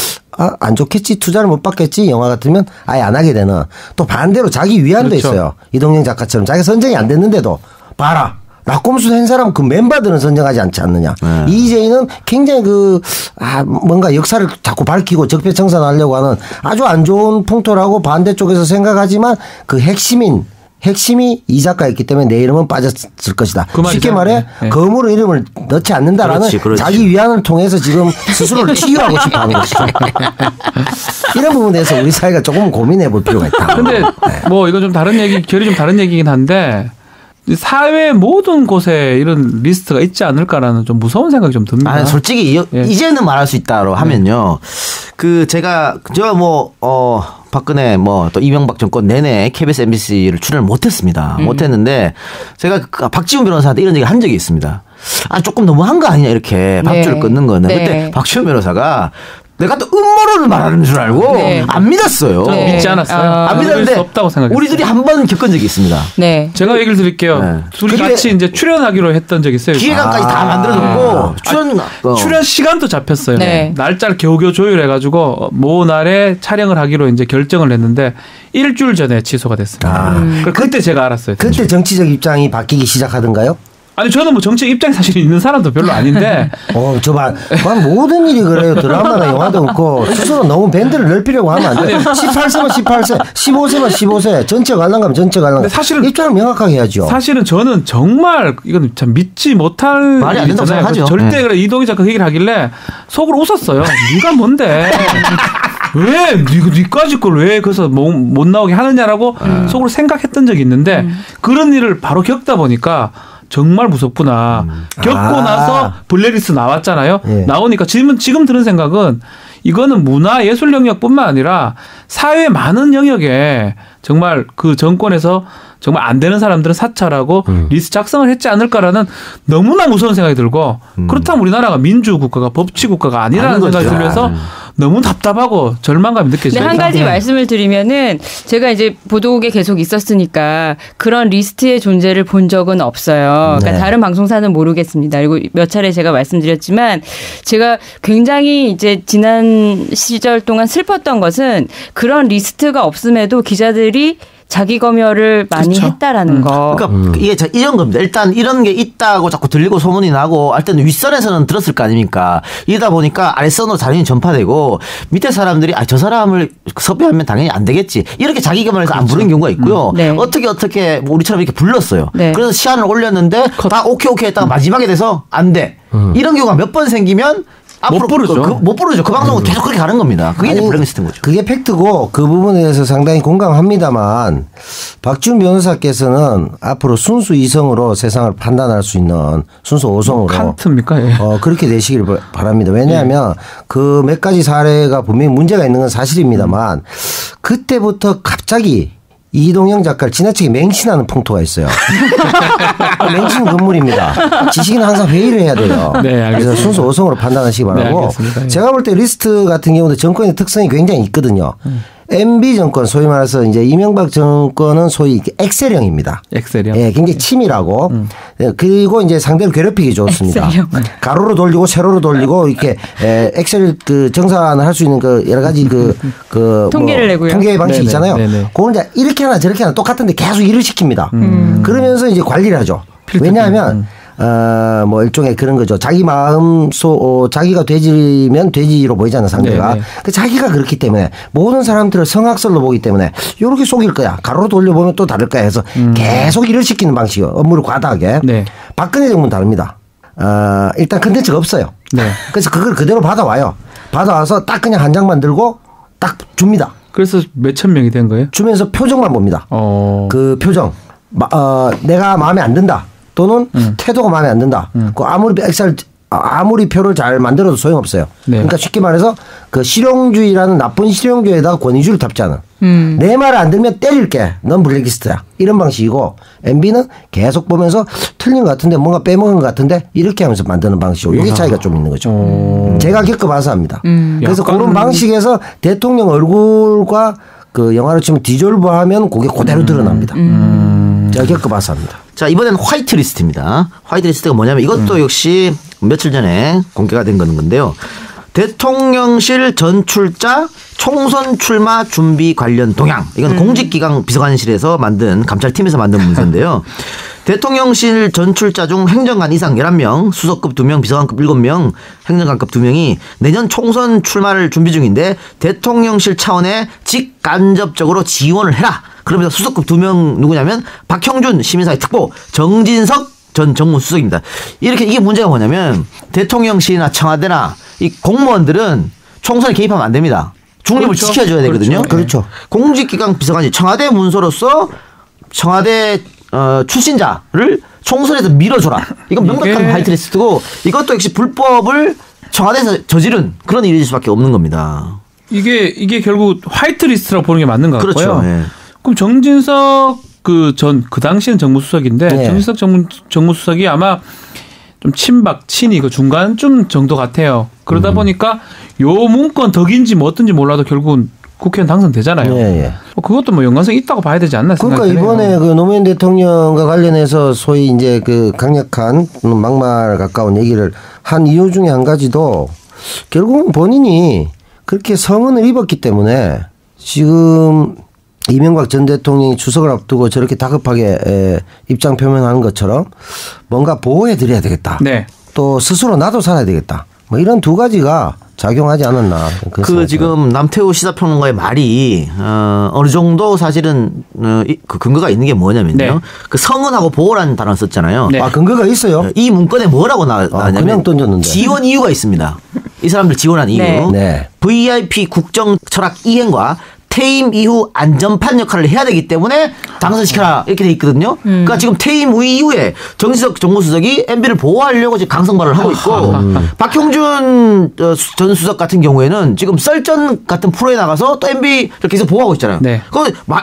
안 좋겠지, 투자를 못 받겠지, 영화 같으면 아예 안 하게 되는. 또 반대로 자기 위안도 있어요. 이동영 작가처럼 자기가 선정이 안 됐는데도 봐라. 낙검수 한 사람 그 멤버들은 선정하지 않지 않느냐. 이재희는 굉장히 뭔가 역사를 자꾸 밝히고 적폐청산하려고 하는 아주 안 좋은 풍토라고 반대쪽에서 생각하지만 그 핵심이 이 작가였기 때문에 내 이름은 빠졌을 것이다. 쉽게 말해 검으로 이름을 넣지 않는다라는 그렇지. 자기 위안을 통해서 지금 스스로를 치유하고 싶어하는 것이죠. 이런 부분에 대해서 우리 사회가 조금 고민해 볼 필요가 있다. 그런데 뭐 이건 좀 결이 좀 다른 얘기긴 한데 사회 모든 곳에 이런 리스트가 있지 않을까라는 좀 무서운 생각이 좀 듭니다. 솔직히 이제는 말할 수 있다로 하면요. 제가 박근혜 또 이명박 정권 내내 KBS MBC를 출연을 못했습니다. 못했는데 제가 박지훈 변호사한테 이런 얘기 한 적이 있습니다. 조금 너무한 거 아니냐 이렇게 밥줄을 끊는 거는. 그때 박지훈 변호사가 내가 또 음모론을 말하는 줄 알고 안 믿었어요. 믿지 않았어요. 안 믿었는데 없다고 생각했어요. 우리들이 한 번 겪은 적이 있습니다. 제가 얘기를 드릴게요. 둘이 같이 이제 출연하기로 했던 적이 있어요. 기획안까지 다 만들어졌고 출연 시간도 잡혔어요. 날짜를 겨우겨우 조율해가지고 모 날에 촬영을 하기로 이제 결정을 했는데 일주일 전에 취소가 됐습니다. 그때 제가 알았어요. 그때 정치적 입장이 바뀌기 시작하던가요? 아니 저는 뭐 정치 입장이 사실 있는 사람도 별로 아닌데. 모든 일이 그래요. 드라마나 영화도 그렇고 스스로 너무 밴드를 넓히려고 하면 안 돼. 18세면 18세, 15세면 15세, 전체 관람가면 전체 관람가. 사실은 입장을 명확하게 해야죠. 사실은 저는 정말 이건 참 믿지 못할 말이 안 된다고 생각하죠. 절대 그래 이동희 작가 그 얘기를 하길래 속으로 웃었어요. 네가 뭔데? 왜 니까지 걸 왜 그래서 못 나오게 하느냐라고 속으로 생각했던 적이 있는데 그런 일을 바로 겪다 보니까. 정말 무섭구나. 겪고 나서 블랙리스트 나왔잖아요. 나오니까 지금 드는 생각은 이거는 문화 예술 영역뿐만 아니라 사회 많은 영역에 정말 그 정권에서 정말 안 되는 사람들은 사찰하고 리스트 작성을 했지 않을까라는 너무나 무서운 생각이 들고 그렇다면 우리나라가 민주국가가 법치국가가 아니라는 생각이 들면서 너무 답답하고 절망감이 느껴져요. 한 가지 말씀을 드리면은 제가 이제 보도국에 계속 있었으니까 그런 리스트의 존재를 본 적은 없어요. 그러니까 다른 방송사는 모르겠습니다. 그리고 몇 차례 제가 말씀드렸지만 제가 굉장히 이제 지난 시절 동안 슬펐던 것은 그런 리스트가 없음에도 기자들이 자기 검열을 많이 했다라는 거. 그러니까 이게 이런 겁니다. 일단 이런 게 있다고 자꾸 들리고 소문이 나고 할 때는 윗선에서는 들었을 거 아닙니까. 이러다 보니까 아랫선으로 당연히 전파되고 밑에 사람들이 저 사람을 섭외하면 당연히 안 되겠지. 이렇게 자기 검열해서 안 부르는 경우가 있고요. 어떻게 우리처럼 이렇게 불렀어요. 그래서 시안을 올렸는데 다 오케이 했다가 마지막에 돼서 안 돼. 이런 경우가 몇 번 생기면 앞으로 못 부르죠. 못 부르죠. 그 방송은 계속 그렇게 가는 겁니다. 그게 이제 블랙 리스트인 거죠. 그게 팩트고 그 부분에 대해서 상당히 공감합니다만 박지훈 변호사께서는 앞으로 순수 이성으로 세상을 판단할 수 있는 순수 오성으로 칸트입니까? 예. 그렇게 되시길 바랍니다. 왜냐하면 그 몇 가지 사례가 분명히 문제가 있는 건 사실입니다만 그때부터 갑자기 이동영 작가를 지나치게 맹신하는 풍토가 있어요. 맹신 건물입니다. 지식인은 항상 회의를 해야 돼요. 네, 그래서 순수 오성으로 판단하시기 바라고. 네, 제가 볼 때 리스트 같은 경우도 정권의 특성이 굉장히 있거든요. MB 정권 소위 말해서 이제 이명박 정권은 소위 엑셀형입니다. 엑셀형. 예, 굉장히 치밀하고 그리고 이제 상대를 괴롭히기 좋습니다. 엑셀형. 가로로 돌리고 세로로 돌리고 이렇게 엑셀 그 정산을 할 수 있는 그 여러 가지 그 통계를 내고요. 통계 방식 네네, 있잖아요. 네네. 그걸 이제 이렇게 하나 저렇게 하나 똑같은데 계속 일을 시킵니다. 그러면서 이제 관리를 하죠. 왜냐하면 뭐 일종의 그런 거죠. 자기 자기가 돼지면 돼지로 보이잖아요, 상대가. 네네. 그 자기가 그렇기 때문에 모든 사람들을 성악설로 보기 때문에 요렇게 속일 거야. 가로로 돌려보면 또 다를 거야 해서 계속 일을 시키는 방식이에요. 업무를 과다하게. 네. 박근혜 정부는 다릅니다. 일단 컨텐츠가 없어요. 네. 그래서 그걸 그대로 받아와요. 받아와서 딱 그냥 한 장만 들고 딱 줍니다. 그래서 몇천 명이 된 거예요? 주면서 표정만 봅니다. 그 표정. 내가 마음에 안 든다. 또는 태도가 마음에 안 든다. 그 아무리 표를 잘 만들어도 소용없어요. 네. 그러니까 쉽게 말해서 그 실용주의라는 나쁜 실용주의에다가 권위주의를 탑재하는. 내 말을 안 들으면 때릴게. 넌 블랙리스트야. 이런 방식이고 MB는 계속 보면서 틀린 것 같은데 뭔가 빼먹은 것 같은데 이렇게 하면서 만드는 방식이고 이게 차이가 좀 있는 거죠. 제가 겪어봐서 합니다. 그래서 그런 방식에서 대통령 얼굴과 그 영화로 치면 디졸브하면 그게 그대로 드러납니다. 제가 겪어봐서 합니다. 자, 이번엔 화이트 리스트입니다. 화이트 리스트가 뭐냐면 이것도 역시 며칠 전에 공개가 된 건데요. 대통령실 전출자 총선 출마 준비 관련 동향. 이건 공직기강 비서관실에서 만든 감찰팀에서 만든 문서인데요. 대통령실 전출자 중 행정관 이상 11명, 수석급 2명, 비서관급 7명, 행정관급 2명이 내년 총선 출마를 준비 중인데 대통령실 차원에 직간접적으로 지원을 해라. 그러면서 수석급 2명 누구냐면 박형준 시민사회 특보, 정진석 전 정무수석입니다. 이게 문제가 뭐냐면 대통령실이나 청와대나 이 공무원들은 총선에 개입하면 안 됩니다. 중립을 그렇죠. 지켜줘야 되거든요. 그렇죠. 공직기강 비서관이 청와대 문서로서 청와대 출신자를 총선에서 밀어줘라. 이건 명백한 화이트리스트고 이것도 역시 불법을 청와대에서 저지른 그런 일일 수밖에 없는 겁니다. 이게 결국 화이트리스트라고 보는 게 맞는 것 같고요. 그렇죠. 예. 그럼 정진석 그 당시에는 정무수석인데 네. 정진석 정무수석이 아마 좀 친이 그 중간쯤 정도 같아요. 그러다 보니까 요 문건 덕인지 뭐 어떤지 몰라도 결국은 국회의원 당선되잖아요. 예, 예. 그것도 뭐 연관성이 있다고 봐야 되지 않나 그러니까 생각해요. 이번에 그 노무현 대통령과 관련해서 소위 이제 그 강력한 막말 가까운 얘기를 한 이유 중에 한 가지도 결국은 본인이 그렇게 성은을 입었기 때문에 지금 이명박 전 대통령이 추석을 앞두고 저렇게 다급하게 입장 표명하는 것처럼 뭔가 보호해 드려야 되겠다. 네. 또 스스로 나도 살아야 되겠다. 뭐 이런 두 가지가 작용하지 않았나. 그 지금 남태우 시사평론가의 말이 어느 정도 사실은 그 근거가 있는 게 뭐냐면요. 네. 그 성은하고 보호라는 단어를 썼잖아요. 네. 아 근거가 있어요? 이 문건에 뭐라고 나왔냐면 그냥 던졌는데. 지원 이유가 있습니다. 이 사람들 지원한 이유. 네. 네. VIP 국정 철학 이행과 퇴임 이후 안전판 역할을 해야 되기 때문에 당선시켜라 이렇게 돼 있거든요. 그러니까 지금 퇴임 이후에 정진석 정무수석이 MB를 보호하려고 지금 강성발을 하고 있고 박형준 전 수석 같은 경우에는 지금 썰전 같은 프로에 나가서 또 MB를 계속 보호하고 있잖아요. 네.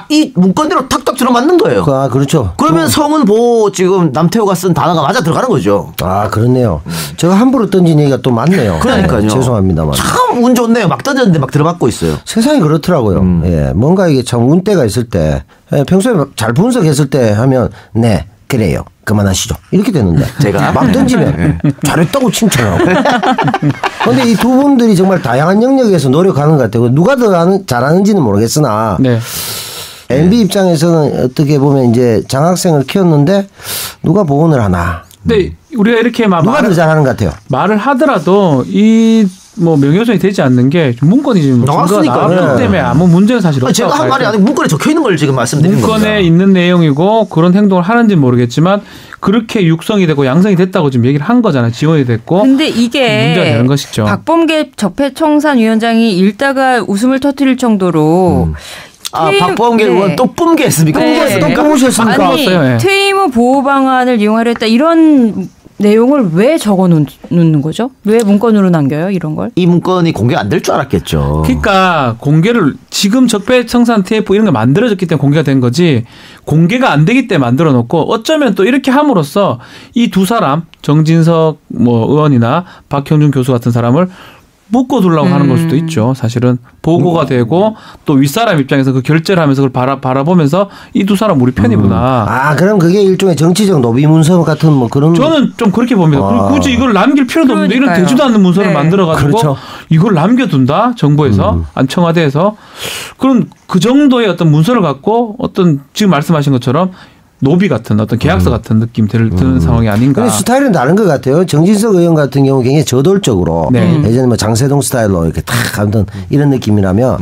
이 문건대로 탁탁 들어맞는 거예요. 아 그렇죠. 그러면 성은 보호 지금 남태우가 쓴 단어가 맞아 들어가는 거죠. 아 그렇네요. 제가 함부로 던진 얘기가 또 많네요. 그러니까요. 네, 죄송합니다만. 참 운 좋네요. 막 던졌는데 막 들어맞고 있어요. 세상이 그렇더라고요. 예, 뭔가 이게 참 운때가 있을 때 평소에 잘 분석했을 때 하면 네 그래요. 그만하시죠. 이렇게 되는데 제가? 막 던지면 잘했다고 칭찬하고. 그런데 이 두 분들이 정말 다양한 영역에서 노력하는 것 같아요. 누가 더 잘하는지는 모르겠으나 네. MB 입장에서는 어떻게 보면 이제 장학생을 키웠는데 누가 보온을 하나. 근데 우리가 이렇게 누가 더 잘하는 것 같아요. 말을 하더라도 이 뭐 명예훼손이 되지 않는 게 문건이 지금 증거가 나왔기 때문에 아무 문제는 사실 없다고 제가 한 말이 아니고 문건에 적혀 있는 걸 지금 말씀드리는 겁니다. 문건에 있는 내용이고 그런 행동을 하는지는 모르겠지만 그렇게 육성이 되고 양성이 됐다고 지금 얘기를 한 거잖아요. 지원이 됐고. 근데 이게 문제가 되는 것이죠. 박범계 적폐청산위원장이 읽다가 웃음을 터뜨릴 정도로 박범계 의원 또 뿜개했습니까? 또 뿜으셨습니까? 아니, 퇴임 후 보호 방안을 이용하려 했다 이런 내용을 왜 적어 놓는 거죠? 왜 문건으로 남겨요? 이런 걸? 이 문건이 공개 안 될 줄 알았겠죠. 그러니까 공개를 지금 적폐청산 TF 이런 게 만들어졌기 때문에 공개가 된 거지 공개가 안 되기 때문에 만들어 놓고 어쩌면 또 이렇게 함으로써 이 두 사람 정진석 뭐 의원이나 박형준 교수 같은 사람을 묶어두려고 하는 걸 수도 있죠. 사실은 보고가 되고 또 윗사람 입장에서 그 결제를 하면서 그걸 바라보면서 이 두 사람 우리 편이구나. 아 그럼 그게 일종의 정치적 노비 문서 같은 뭐 그런. 저는 좀 그렇게 봅니다. 굳이 이걸 남길 필요도 없는데 이런 되지도 않는 문서를 만들어가지고 그렇죠. 이걸 남겨둔다 정부에서 청와대에서 그런 그 정도의 어떤 문서를 갖고 어떤 지금 말씀하신 것처럼 노비 같은 어떤 계약서 같은 느낌 드는 상황이 아닌가. 근데 스타일은 다른 것 같아요. 정진석 의원 같은 경우 굉장히 저돌적으로 예전에 뭐 장세동 스타일로 이렇게 탁 하던 이런 느낌이라면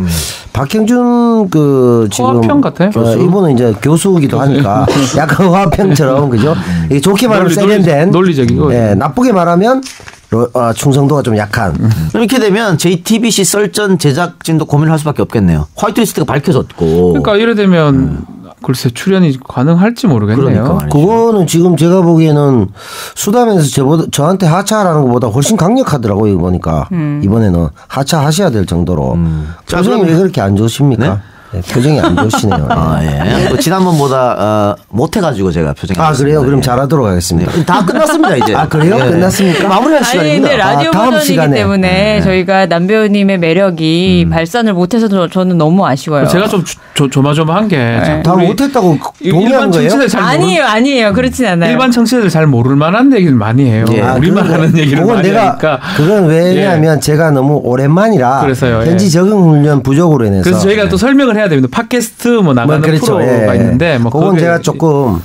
박형준 그 지금 화평 같아요. 이분은 이제 교수기도 하니까 약간 화평처럼 그죠? 좋게 말하면 세련된 논리적이고 나쁘게 말하면 충성도가 좀 약한. 이렇게 되면 JTBC 썰전 제작진도 고민을 할 수밖에 없겠네요. 화이트리스트가 밝혀졌고. 그러니까 이래 되면 글쎄 출연이 가능할지 모르겠네요. 그러니까 그거는 지금 제가 보기에는 수담에서 저한테 하차하라는 것보다 훨씬 강력하더라고요. 이거 보니까 이번에는 하차하셔야 될 정도로. 표정이 왜 그렇게 안 좋으십니까? 네? 네, 표정이 안 좋으시네요. 예. 지난번보다 못해가지고 제가 표정이. 그래요? 그럼 잘하도록 하겠습니다. 네. 다 끝났습니다 이제. 그래요? 끝났습니까? 마무리할 시간입니다. 근데 라디오 버전이기 때문에 저희가 남 배우님의 매력이 발산을 못해서 저는 너무 아쉬워요. 제가 좀 조마조마한 게 다 못했다고 동의한 거예요? 아니에요. 그렇진 않아요. 일반 청취자들 잘 모를 만한 얘기를 많이 해요. 우리만 하는 얘기를 많이 하니까. 그건 왜냐하면 제가 너무 오랜만이라 그래서요. 현지 적응 훈련 부족으로 인해서. 그래서 저희가 또 설명을 해야 됩니다. 팟캐스트 뭐 나가는 프로가 있는데 뭐 그건 제가 조금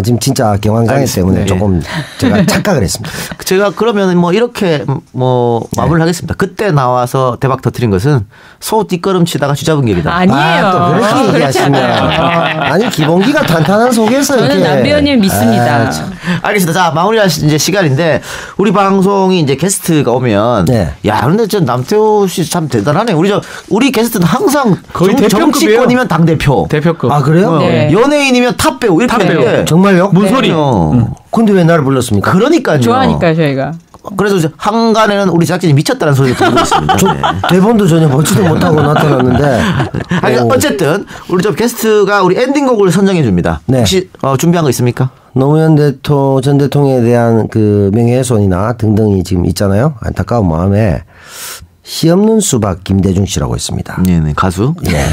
지금 진짜 경황장애 때문에 조금 제가 착각을 했습니다. 제가 그러면 뭐 이렇게 마무리를 하겠습니다. 그때 나와서 대박 터뜨린 것은 소 뒷걸음치다가 쥐잡은 길이다. 아니에요. 또 그렇게 얘기하시면 아니 기본기가 탄탄한 속에서 저는 남 배우님 믿습니다. 알겠습니다. 자 마무리할 이제 시간인데 우리 방송이 이제 게스트가 오면 야 근데 저 남태우 씨 참 대단하네. 우리 게스트는 항상 거의 정치권이면 당 대표급. 아 그래요? 연예인이면 탑 배우 이렇게. 정말요? 뭔 소리? 근데 왜 나를 불렀습니까? 그러니까요. 좋아하니까요 저희가. 그래서 이제 한간에는 우리 제작진이 미쳤다는 소리를 듣고 있습니다. 대본도 전혀 보지도 못하고 나타났는데. 어쨌든 우리 저 게스트가 우리 엔딩곡을 선정해 줍니다. 혹시 준비한 거 있습니까? 노무현 전 대통령에 대한 그 명예훼손이나 등등이 지금 있잖아요. 안타까운 마음에 시 없는 수박 김대중 씨라고 있습니다. 네네 가수. 예.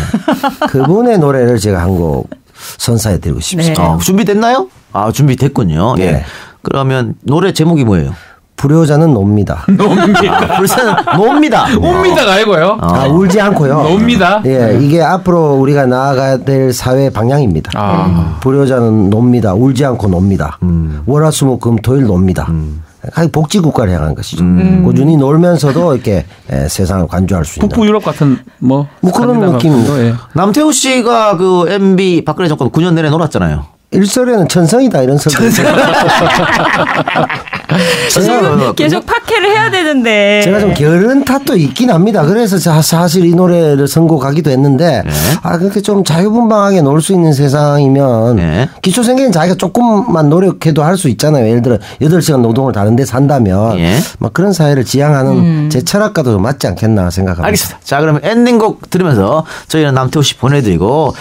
그분의 노래를 제가 한 곡 선사해드리고 싶습니다. 준비됐나요? 준비됐군요. 예. 그러면 노래 제목이 뭐예요? 불효자는 놉니다. 불효자는 놉니다. 옵니다가 아니고요. 울지 않고요. 놉니다. 예, 이게 앞으로 우리가 나아가야 될 사회 방향입니다. 불효자는 놉니다. 울지 않고 놉니다. 월화수목금토일 놉니다. 복지국가를 향한 것이죠. 꾸준히 놀면서도 이렇게 세상을 관조할 수 있는. 북부유럽 같은 뭐 그런 느낌입니다. 예. 남태우 씨가 그 MB 박근혜 정권 9년 내내 놀았잖아요. 일설에는 천성이다 이런 설도 계속 팟캐를 해야 되는데 제가 좀 게으른 탓도 있긴 합니다. 그래서 사실 이 노래를 선곡하기도 했는데 그렇게 좀 자유분방하게 놀 수 있는 세상이면 기초생계는 자기가 조금만 노력해도 할 수 있잖아요. 예를 들어 8시간 노동을 다른 데 산다면 막 그런 사회를 지향하는 제 철학과도 맞지 않겠나 생각합니다. 알겠습니다. 자 그러면 엔딩곡 들으면서 저희는 남태우 씨 보내드리고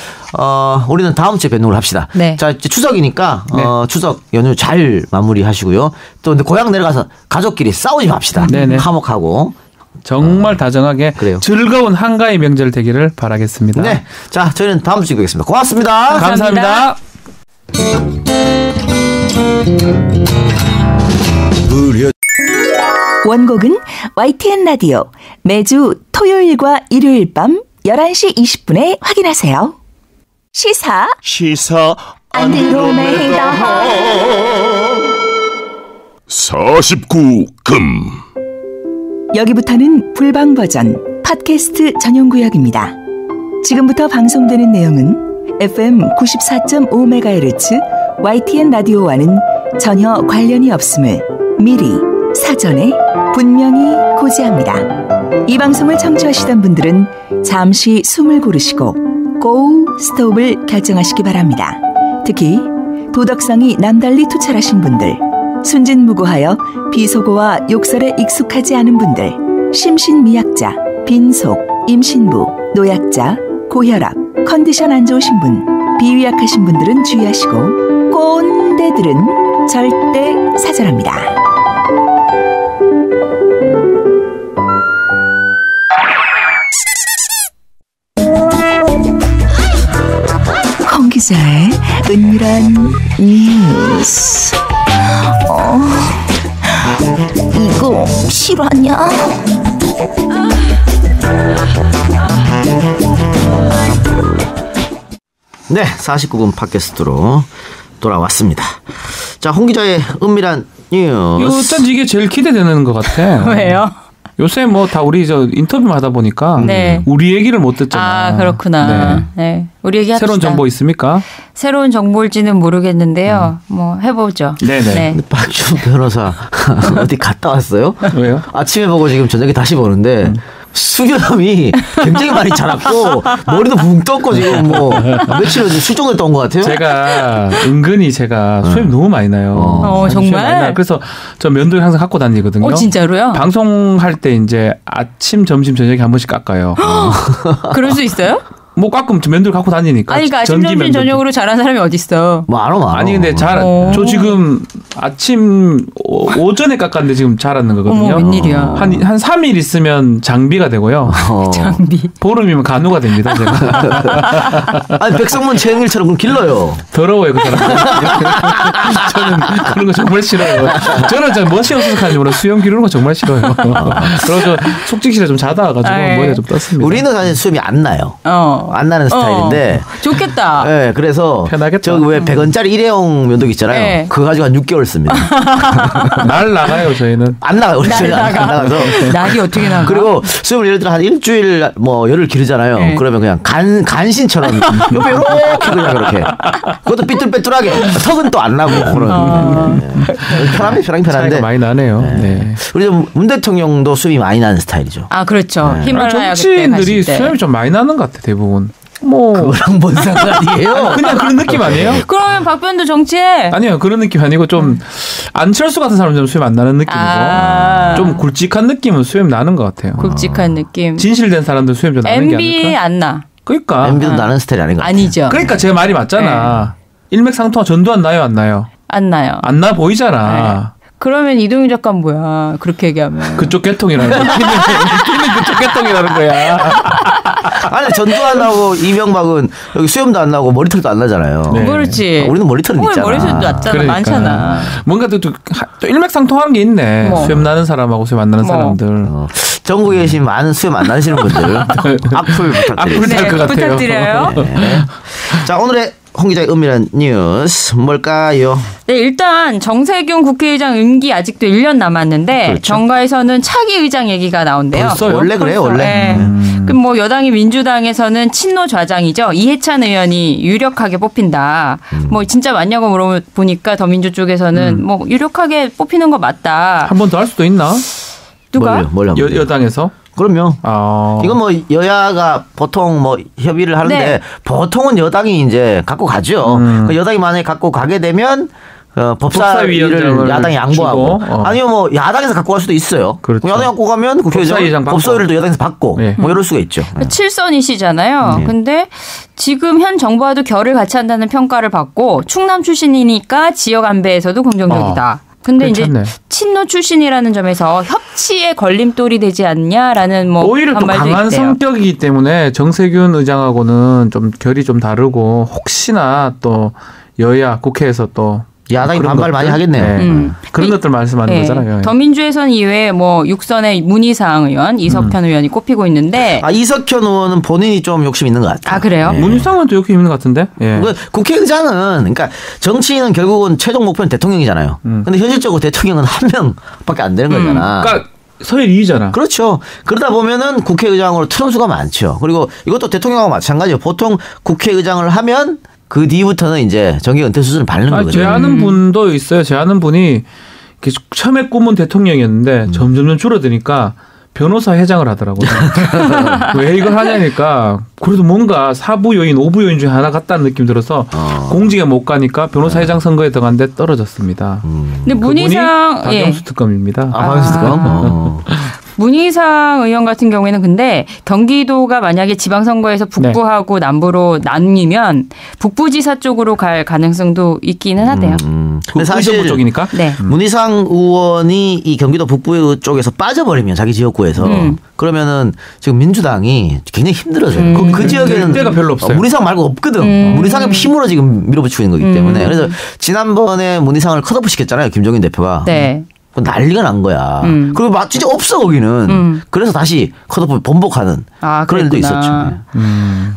우리는 다음 주에 뵙는 걸로 합시다. 자 이제 추석이니까 추석 연휴 잘 마무리하시고요. 또 근데 고향 내려가서 가족끼리 싸우지 맙시다. 화목하고 정말 다정하게 그래요. 즐거운 한가위 명절 되기를 바라겠습니다. 네, 자 저희는 다음 주에 뵙겠습니다. 고맙습니다. 감사합니다. 원곡은 YTN 라디오 매주 토요일과 일요일 밤 11시 20분에 확인하세요. 시사 안드로메다 49금 여기부터는 불방 버전 팟캐스트 전용 구역입니다. 지금부터 방송되는 내용은 FM 94.5MHz YTN 라디오와는 전혀 관련이 없음을 미리 사전에 분명히 고지합니다. 이 방송을 청취하시던 분들은 잠시 숨을 고르시고 고 스톱을 결정하시기 바랍니다. 특히 도덕성이 남달리 투철하신 분들, 순진무구하여 비속어와 욕설에 익숙하지 않은 분들, 심신미약자, 빈속, 임신부, 노약자, 고혈압, 컨디션 안 좋으신 분, 비위약하신 분들은 주의하시고 꼰대들은 절대 사절합니다. 홍 기자의 은밀한 뉴스. 이거 실화냐? 네, 49분 팟캐스트로 돌아왔습니다. 자, 홍 기자의 은밀한 뉴스. 일단 이게 제일 기대되는 것 같아. 왜요? 요새 뭐 다 우리 저 인터뷰만 하다 보니까 네. 우리 얘기를 못 듣잖아. 아, 그렇구나. 네. 우리 얘기 합시다. 새로운 정보 있습니까? 새로운 정보일지는 모르겠는데요. 뭐 해보죠. 네네. 네. 박준 변호사 어디 갔다 왔어요? 왜요? 아침에 보고 지금 저녁에 다시 보는데 수염이 굉장히 많이 자랐고 머리도 붕 떴고 지금 뭐 며칠 전에 수정을 떴던 것 같아요. 제가 은근히 수염 너무 많이 나요. 정말? 많이 나요. 그래서 저 면도기 항상 갖고 다니거든요. 진짜로요? 방송할 때 이제 아침, 점심, 저녁에 한 번씩 깎아요. 그럴 수 있어요? 뭐 깎으면 면도기 갖고 다니니까. 아니, 그러니까 아침, 점심, 저녁으로 잘하는 사람이 어딨어. 많어. 아니 근데 저 지금 아침 오전에 깎았는데 지금 자랐는 거거든요. 어머, 웬일이야. 한 3일 있으면 장비가 되고요. 장비. 보름이면 간호가 됩니다. 제가. 아니 백성문 최영일처럼 그럼 길러요. 더러워요 그 사람. 저는 그런 거 정말 싫어요. 저는 멋이 없어서 하는지 몰라 수염 기르는 거 정말 싫어요. 그래서 숙직실에 좀 자다 와가지고 머리가 좀 떴습니다. 우리는 사실 수염이 안 나요. 안 나는 스타일인데. 좋겠다. 네, 그래서 편하겠다. 저 왜 100원짜리 일회용 면도기 있잖아요. 네. 그거 가지고 한 6개월 씁니다. 날 나가요 저희는. 안 나가요. 우리 날 안 나가서. 낙이 어떻게 나가? 그리고 수염을 예를 들어 한 일주일 뭐 열흘 기르잖아요. 네. 그러면 그냥 간신처럼 옆에 이렇게 그냥 그렇게. 그것도 삐뚤빼뚤하게. 턱은 또 안 나고 그런. 편하긴 편한데. 차이가 많이 나네요. 네. 우리 문 대통령도 수염이 많이 나는 스타일이죠. 아, 그렇죠. 히말라야 그때 정치인들이 가실 때. 수염이 좀 많이 나는 것 같아 대부분. 뭐 그거랑 뭔 상관이에요? 그냥 그런 느낌 아니에요? 그러면 박변도 정치해. 아니요 그런 느낌 아니고 좀 안철수 같은 사람은 좀 수염 안 나는 느낌이고 좀 굵직한 느낌은 수염 나는 것 같아요. 굵직한 느낌. 진실된 사람들 수염 좀 나는 게 MB 아닐까? 안 나. 그러니까 MB도 나는 스타일이 아닌 것 같아요. 아니죠. 그러니까 제 말이 맞잖아. 일맥상통하 전도 안 나요 안 나요? 안 나요. 안 나 보이잖아. 그러면 이동윤 작가 뭐야? 그렇게 얘기하면. 그쪽 계통이라는 거야. 웃기는 그쪽 계통이라는 거야. 아니 전도 안 나고 이명박은 여기 수염도 안 나고 머리털도 안 나잖아요. 네. 그렇지. 우리는 머리털은 있잖아. 머리털도 났잖아. 그러니까. 많잖아. 뭔가 또 일맥상통하는 게 있네. 뭐. 수염 나는 사람하고 수염 안 나는 뭐. 사람들. 전국에 계신 많은 수염 안 나시는 분들 악플 부탁드립니다. 악플 달 것 같아요. 부탁드려요. 네. 자 오늘의 홍 기자의 은밀한 뉴스 뭘까요? 네, 일단 정세균 국회의장 임기 아직도 1년 남았는데 그렇죠. 정가에서는 차기 의장 얘기가 나온대요. 벌써요? 원래 그래요 원래. 네. 그럼 뭐 여당이 민주당에서는 친노 좌장이죠. 이해찬 의원이 유력하게 뽑힌다. 뭐 진짜 맞냐고 물어보니까 더민주 쪽에서는 뭐 유력하게 뽑히는 거 맞다. 한 번 더 할 수도 있나? 누가? 뭘요? 여당에서? 그럼요. 이건 이건 뭐 여야가 보통 뭐 협의를 하는데 네. 보통은 여당이 이제 갖고 가죠. 그 여당이 만약에 갖고 가게 되면 법사위를 야당이 양보하고 주고, 아니면 뭐 야당에서 갖고 갈 수도 있어요. 그렇죠. 야당이 갖고 가면 국회의장 받고. 법사위를 또 여당에서 받고 네. 뭐 이럴 수가 있죠. 네. 7선이시잖아요. 근데 지금 현 정부와도 결을 같이 한다는 평가를 받고 충남 출신이니까 지역 안배에서도 긍정적이다. 근데 괜찮네. 이제 친노 출신이라는 점에서 협치에 걸림돌이 되지 않냐라는 뭐 오히려 또 반말도 강한 있대요. 성격이기 때문에 정세균 의장하고는 좀 결이 좀 다르고 혹시나 또 여야 국회에서 또 야당이 그런 반발 많이 것들? 하겠네요. 네. 그런 것들 말씀하는 네. 거잖아요. 더민주에선 이외에 뭐 6선의 문희상 의원, 이석현 의원이 꼽히고 있는데 이석현 의원은 본인이 좀 욕심 있는 것 같아요. 아 그래요? 문희상은 또 여기 있는 것 같은데. 예. 국회의장은 그러니까 정치인은 결국은 최종 목표는 대통령이잖아요. 근데 현실적으로 대통령은 한 명밖에 안 되는 거잖아. 그러니까 서열 2위잖아. 그렇죠. 그러다 보면은 국회의장으로 트는 수가 많죠. 그리고 이것도 대통령하고 마찬가지예요. 보통 국회의장을 하면 그 뒤부터는 이제 정계 은퇴 수준을 밟는 거거든요. 제 아는 분도 있어요. 제 아는 분이 처음에 꿈은 대통령이었는데 점점 줄어드니까 변호사 회장을 하더라고요. 왜 이걸 하냐니까 그래도 뭔가 4부 요인, 5부 요인 중에 하나 같다는 느낌 들어서 공직에 못 가니까 변호사 회장 선거에 들어갔는데 떨어졌습니다. 근데 문희상 박영수 특검입니다. 박영수 특검. 문희상 의원 같은 경우에는 근데 경기도가 만약에 지방선거에서 북부하고 남부로 나뉘면 북부지사 쪽으로 갈 가능성도 있기는 하대요. 근데 사실 쪽이니까. 네. 문희상 의원이 이 경기도 북부 쪽에서 빠져버리면 자기 지역구에서 그러면은 지금 민주당이 굉장히 힘들어져요. 그 지역에는 때가 별로 없어요. 문희상 말고 없거든. 문희상의 힘으로 지금 밀어붙이고 있는 거기 때문에 그래서 지난번에 문희상을 컷오프 시켰잖아요. 김종인 대표가. 네. 난리가 난 거야. 그리고 진짜 없어 거기는. 그래서 다시 컷오프 번복하는 그런 일도 있었죠.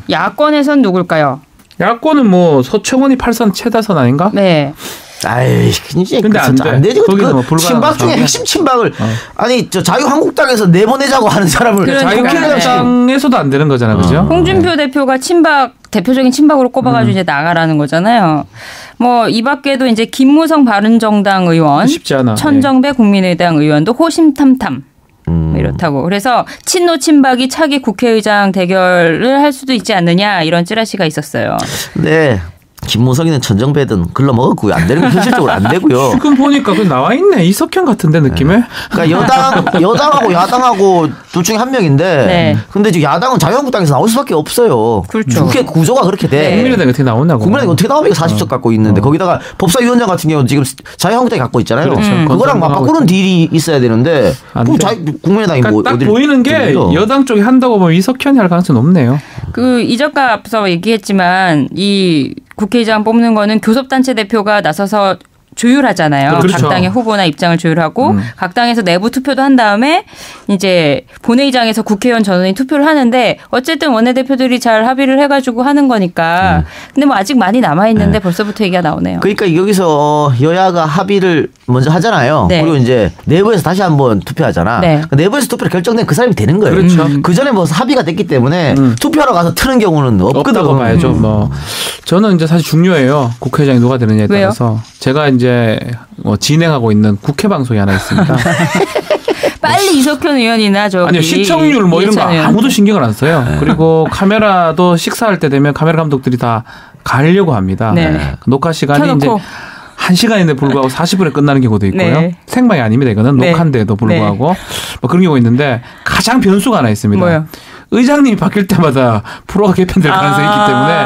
야권에선 누굴까요? 야권은 뭐 서청원이 8선 최다선 아닌가? 네. 아이, 이제 근데 안 되지. 거기는 뭐 친박 중에 핵심 친박을 아니 저 자유한국당에서 내보내자고 하는 사람을 자유한국당에서도 안 되는 거잖아요, 그죠? 홍준표 대표가 대표적인 친박으로 꼽아가지고 이제 나가라는 거잖아요. 뭐 이 밖에도 이제 김무성 바른정당 의원, 쉽지 않아. 천정배 국민의당 의원도 호심탐탐. 이렇다고. 그래서 친노 친박이 차기 국회의장 대결을 할 수도 있지 않느냐 이런 찌라시가 있었어요. 네. 김무성이는 천정배든 글러먹었고요. 안 되는 게 현실적으로 안 되고요. 지금 보니까 그 나와 있네. 이석현 같은데 느낌에. 그러니까 여당하고 야당하고 둘 중에 한 명인데. 네. 근데 지금 야당은 자유한국당에서 나올 수밖에 없어요. 그렇죠. 국회 구조가 그렇게 돼. 네. 국민의당이 어떻게 나오냐고. 국민의당이 어떻게 나오면 40석 갖고 있는데 거기다가 법사위원장 같은 경우는 지금 자유한국당이 갖고 있잖아요. 그렇죠. 그거랑 맞바꾸는 딜이 있어야 되는데 국민의당이 그러니까 뭐 딱 어디 보이는 게 여당 쪽이 한다고 보면 이석현이 할 가능성이 높네요. 그 이적과 앞서 얘기했지만 이 국회의장 뽑는 거는 교섭단체 대표가 나서서 조율하잖아요. 그렇죠. 각 당의 후보나 입장을 조율하고 각 당에서 내부 투표도 한 다음에 이제 본회의장에서 국회의원 전원이 투표를 하는데 어쨌든 원내대표들이 잘 합의를 해가지고 하는 거니까. 근데 뭐 아직 많이 남아있는데 벌써부터 얘기가 나오네요. 그러니까 여기서 여야가 합의를 먼저 하잖아요. 네. 그리고 이제 내부에서 다시 한번 투표하잖아. 네. 내부에서 투표를 결정된 그 사람이 되는 거예요. 그렇죠. 그 전에 뭐 합의가 됐기 때문에 투표하러 가서 트는 경우는 없거든. 없다고 봐야죠. 뭐 저는 이제 사실 중요해요. 국회의장이 누가 되느냐에 왜요? 따라서. 제가 이제 진행하고 있는 국회 방송이 하나 있습니다. 빨리 이석현 의원이나 저기 아니요, 시청률 뭐 이런 거 이해찬 의원. 아무도 신경을 안 써요. 그리고 카메라도 식사할 때 되면 카메라 감독들이 다 가려고 합니다. 네. 녹화 시간이 켜놓고. 이제 1시간인데 불구하고 40분에 끝나는 경우도 있고요. 네. 생방이 아닙니다. 이거는 네. 녹화인데도 불구하고 뭐 그런 경우가 있는데 가장 변수가 하나 있습니다. 뭐요? 의장님이 바뀔 때마다 프로가 개편될 가능성이 있기 때문에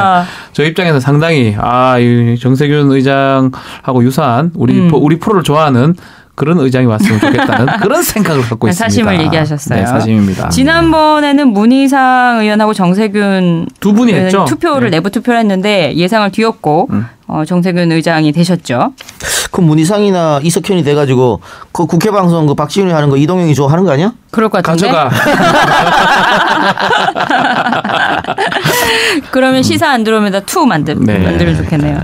저 입장에서 상당히 이 정세균 의장하고 유사한 우리 프로를 좋아하는 그런 의장이 왔으면 좋겠다는 그런 생각을 갖고 있습니다. 사심을 얘기하셨어요. 네, 사심입니다. 지난번에는 문희상 의원하고 정세균 두 분이 했죠. 투표를 내부 투표를 했는데 예상을 뒤엎고 정세균 의장이 되셨죠. 그 문희상이나 이석현이 돼가지고 그 국회 방송 그 박지훈이 하는 거 이동영이 하는 거 아니야? 그럴 것 같은데. 가져가. 그러면 시사 안드로메다 2 만들면 좋겠네요.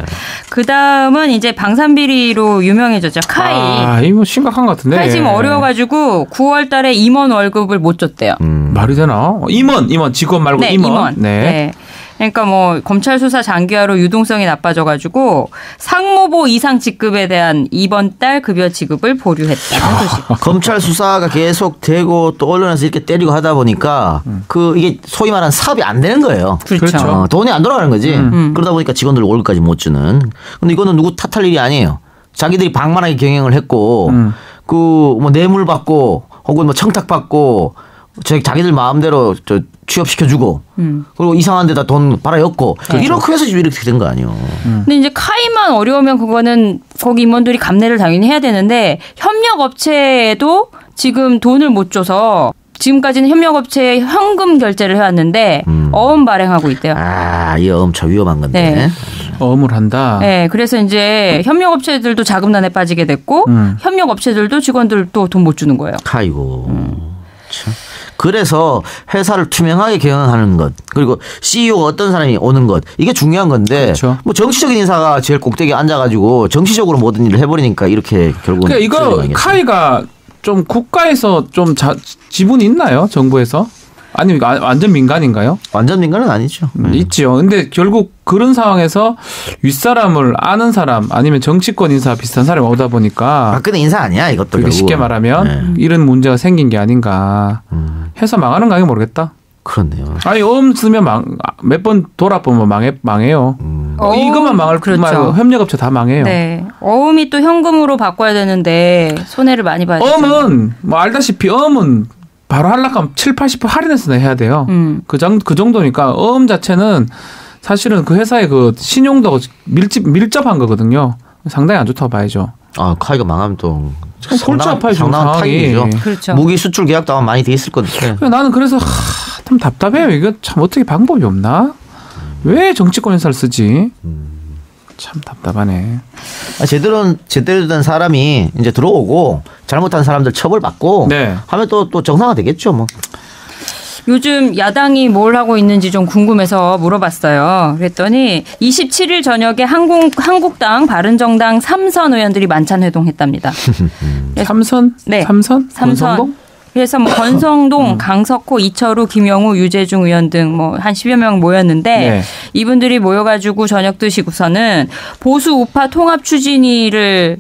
그 다음은 이제 방산비리로 유명해졌죠. 카이. 이거 심각한 것 같은데. 카이 지금 어려워가지고 9월 달에 임원 월급을 못 줬대요. 말이 되나? 임원 직원 말고 네, 임원. 네. 그러니까 뭐 검찰 수사 장기화로 유동성이 나빠져가지고 상무보 이상 직급에 대한 이번 달 급여 지급을 보류했다는 소식. 검찰 수사가 계속 되고 또 언론에서 이렇게 때리고 하다 보니까 이게 소위 말하는 사업이 안 되는 거예요. 그렇죠. 돈이 안 돌아가는 거지. 그러다 보니까 직원들 월급까지 못 주는. 근데 이거는 누구 탓할 일이 아니에요. 자기들이 방만하게 경영을 했고 그 뭐 뇌물 받고 혹은 뭐 청탁 받고 자기들 마음대로 취업시켜주고 그리고 이상한 데다 돈 빨아였고 이렇게 해서 지금 이렇게 된 거 아니에요. 근데 이제 카이만 어려우면 그거는 거기 임원들이 감내를 당연히 해야 되는데 협력업체에도 지금 돈을 못 줘서 지금까지는 협력업체에 현금 결제를 해왔는데 어음 발행하고 있대요. 이 엄청 위험한 건데. 네. 어음을 한다. 네, 그래서 이제 협력업체들도 자금난에 빠지게 됐고 협력업체들도 직원들도 돈 못 주는 거예요. 아이고. 참. 그래서 회사를 투명하게 경영하는 것 그리고 CEO가 어떤 사람이 오는 것 이게 중요한 건데 그렇죠. 뭐 정치적인 인사가 제일 꼭대기에 앉아가지고 정치적으로 모든 일을 해버리니까 이렇게 결국은 그러니까 이거 카이가 좀 국가에서 좀 지분이 있나요? 정부에서? 아니 완전 민간인가요? 완전 민간은 아니죠. 있죠. 근데 결국 그런 상황에서 윗사람을 아는 사람 아니면 정치권 인사 비슷한 사람이 오다 보니까 박근혜 인사 아니야 이것도. 그렇게 쉽게 말하면 이런 문제가 생긴 게 아닌가 해서 망하는 거 아닌가 모르겠다. 그렇네요. 아니 쓰면 몇 번 돌아보면 망해요. 이것만 망할 그렇죠. 협력업체 다 망해요. 네. 어음이 또 현금으로 바꿔야 되는데 손해를 많이 봐야 되죠. 어음은 뭐 알다시피 어음은 바로 하려면 7, 80% 할인해서 해야 돼요. 그 정도니까 어음 자체는 사실은 그 회사의 그 신용도가 밀접한 거거든요. 상당히 안 좋다고 봐야죠. 아, 카이가 망하면 또 골치 아파요. 상당한 타격이죠. 그렇죠. 무기 수출 계약도 아마 많이 돼 있을 건데. 나는 그래서 참 답답해요. 이거 참 어떻게 방법이 없나? 왜 정치권 인사를 쓰지? 참 답답하네. 제대로 된 사람이 이제 들어오고 잘못한 사람들 처벌받고 네. 하면 또 정상화 되겠죠, 뭐. 요즘 야당이 뭘 하고 있는지 좀 궁금해서 물어봤어요. 그랬더니 27일 저녁에 한국당, 바른정당 3선 의원들이 만찬회동했답니다. 3선? 네. 3선? 3선. 그래서 뭐 권성동, 강석호, 이철우, 김영우, 유재중 의원 등 뭐 한 10여 명 모였는데 네. 이분들이 모여가지고 저녁 드시고서는 보수 우파 통합 추진위를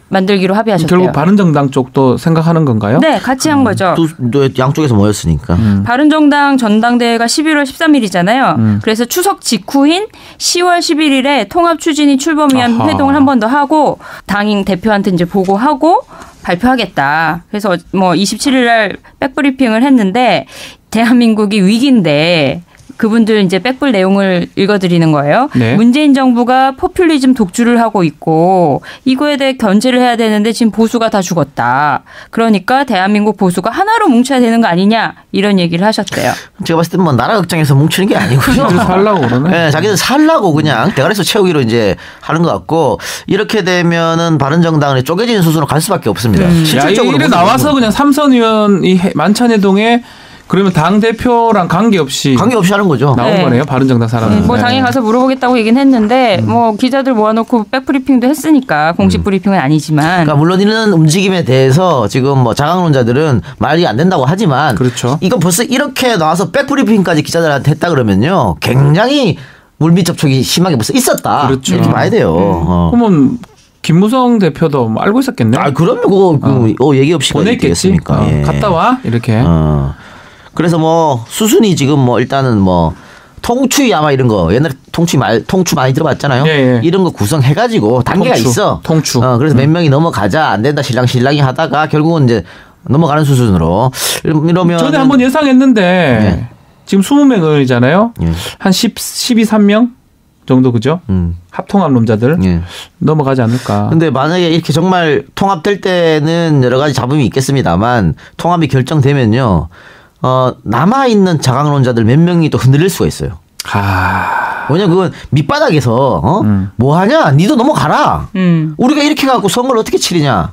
만들기로 합의하셨대요. 결국 바른정당 쪽도 생각하는 건가요? 네, 같이 한 거죠. 또 양쪽에서 모였으니까. 바른정당 전당대회가 11월 13일이잖아요. 그래서 추석 직후인 10월 11일에 통합 추진위 출범 위한 회동을 한 번 더 하고 당인 대표한테 이제 보고하고 발표하겠다. 그래서 뭐 27일 날 백브리핑을 했는데 대한민국이 위기인데 그분들 이제 백불 내용을 읽어드리는 거예요. 네. 문재인 정부가 포퓰리즘 독주를 하고 있고 이거에 대해 견제를 해야 되는데 지금 보수가 다 죽었다. 그러니까 대한민국 보수가 하나로 뭉쳐야 되는 거 아니냐 이런 얘기를 하셨대요. 제가 봤을 때 뭐 나라 걱정해서 뭉치는 게 아니고요. 자기들 살라고 그러네. 네, 자기들 살라고 그냥 대가리에서 채우기로 이제 하는 것 같고 이렇게 되면은 바른정당은 쪼개지는 수순으로 갈 수밖에 없습니다. 실질적으로 이래 나와서 그냥 삼선 의원이 만찬회동에 그러면 당 대표랑 관계없이 하는 거죠. 나온 네. 거네요. 바른정당 사람은. 뭐 당에 가서 물어보겠다고 얘기는 했는데 뭐 기자들 모아놓고 백브리핑도 했으니까 공식 브리핑은 아니지만. 그러니까 물론 이런 움직임에 대해서 지금 뭐 자강론자들은 말이 안 된다고 하지만 그렇죠. 이거 벌써 이렇게 나와서 백브리핑까지 기자들한테 했다 그러면요 굉장히 물밑 접촉이 심하게 벌써 있었다. 그렇죠. 이렇게 봐야 돼요. 그러면 김무성 대표도 알고 있었겠네. 아 그럼요. 그거 얘기 없이 보냈겠지. 예. 갔다 와 이렇게. 그래서 뭐 수순이 지금 뭐 일단은 뭐 통추위 아마 이런 거 옛날에 통추 많이 들어봤잖아요. 예. 이런 거 구성해가지고 단계가 통추, 있어. 통추. 그래서 몇 명이 넘어가자 안 된다 신랑이 하다가 결국은 이제 넘어가는 수순으로 이러면 전에 한번 예상했는데 예. 지금 20명 의원이잖아요. 예. 한 13명 정도 그죠? 합통합론자들 예. 넘어가지 않을까. 근데 만약에 이렇게 정말 통합될 때는 여러 가지 잡음이 있겠습니다만 통합이 결정되면요. 남아있는 자강론자들 몇 명이 또 흔들릴 수가 있어요. 왜냐면 그건 밑바닥에서 뭐 하냐? 니도 넘어가라. 우리가 이렇게 갖고 선거를 어떻게 치르냐?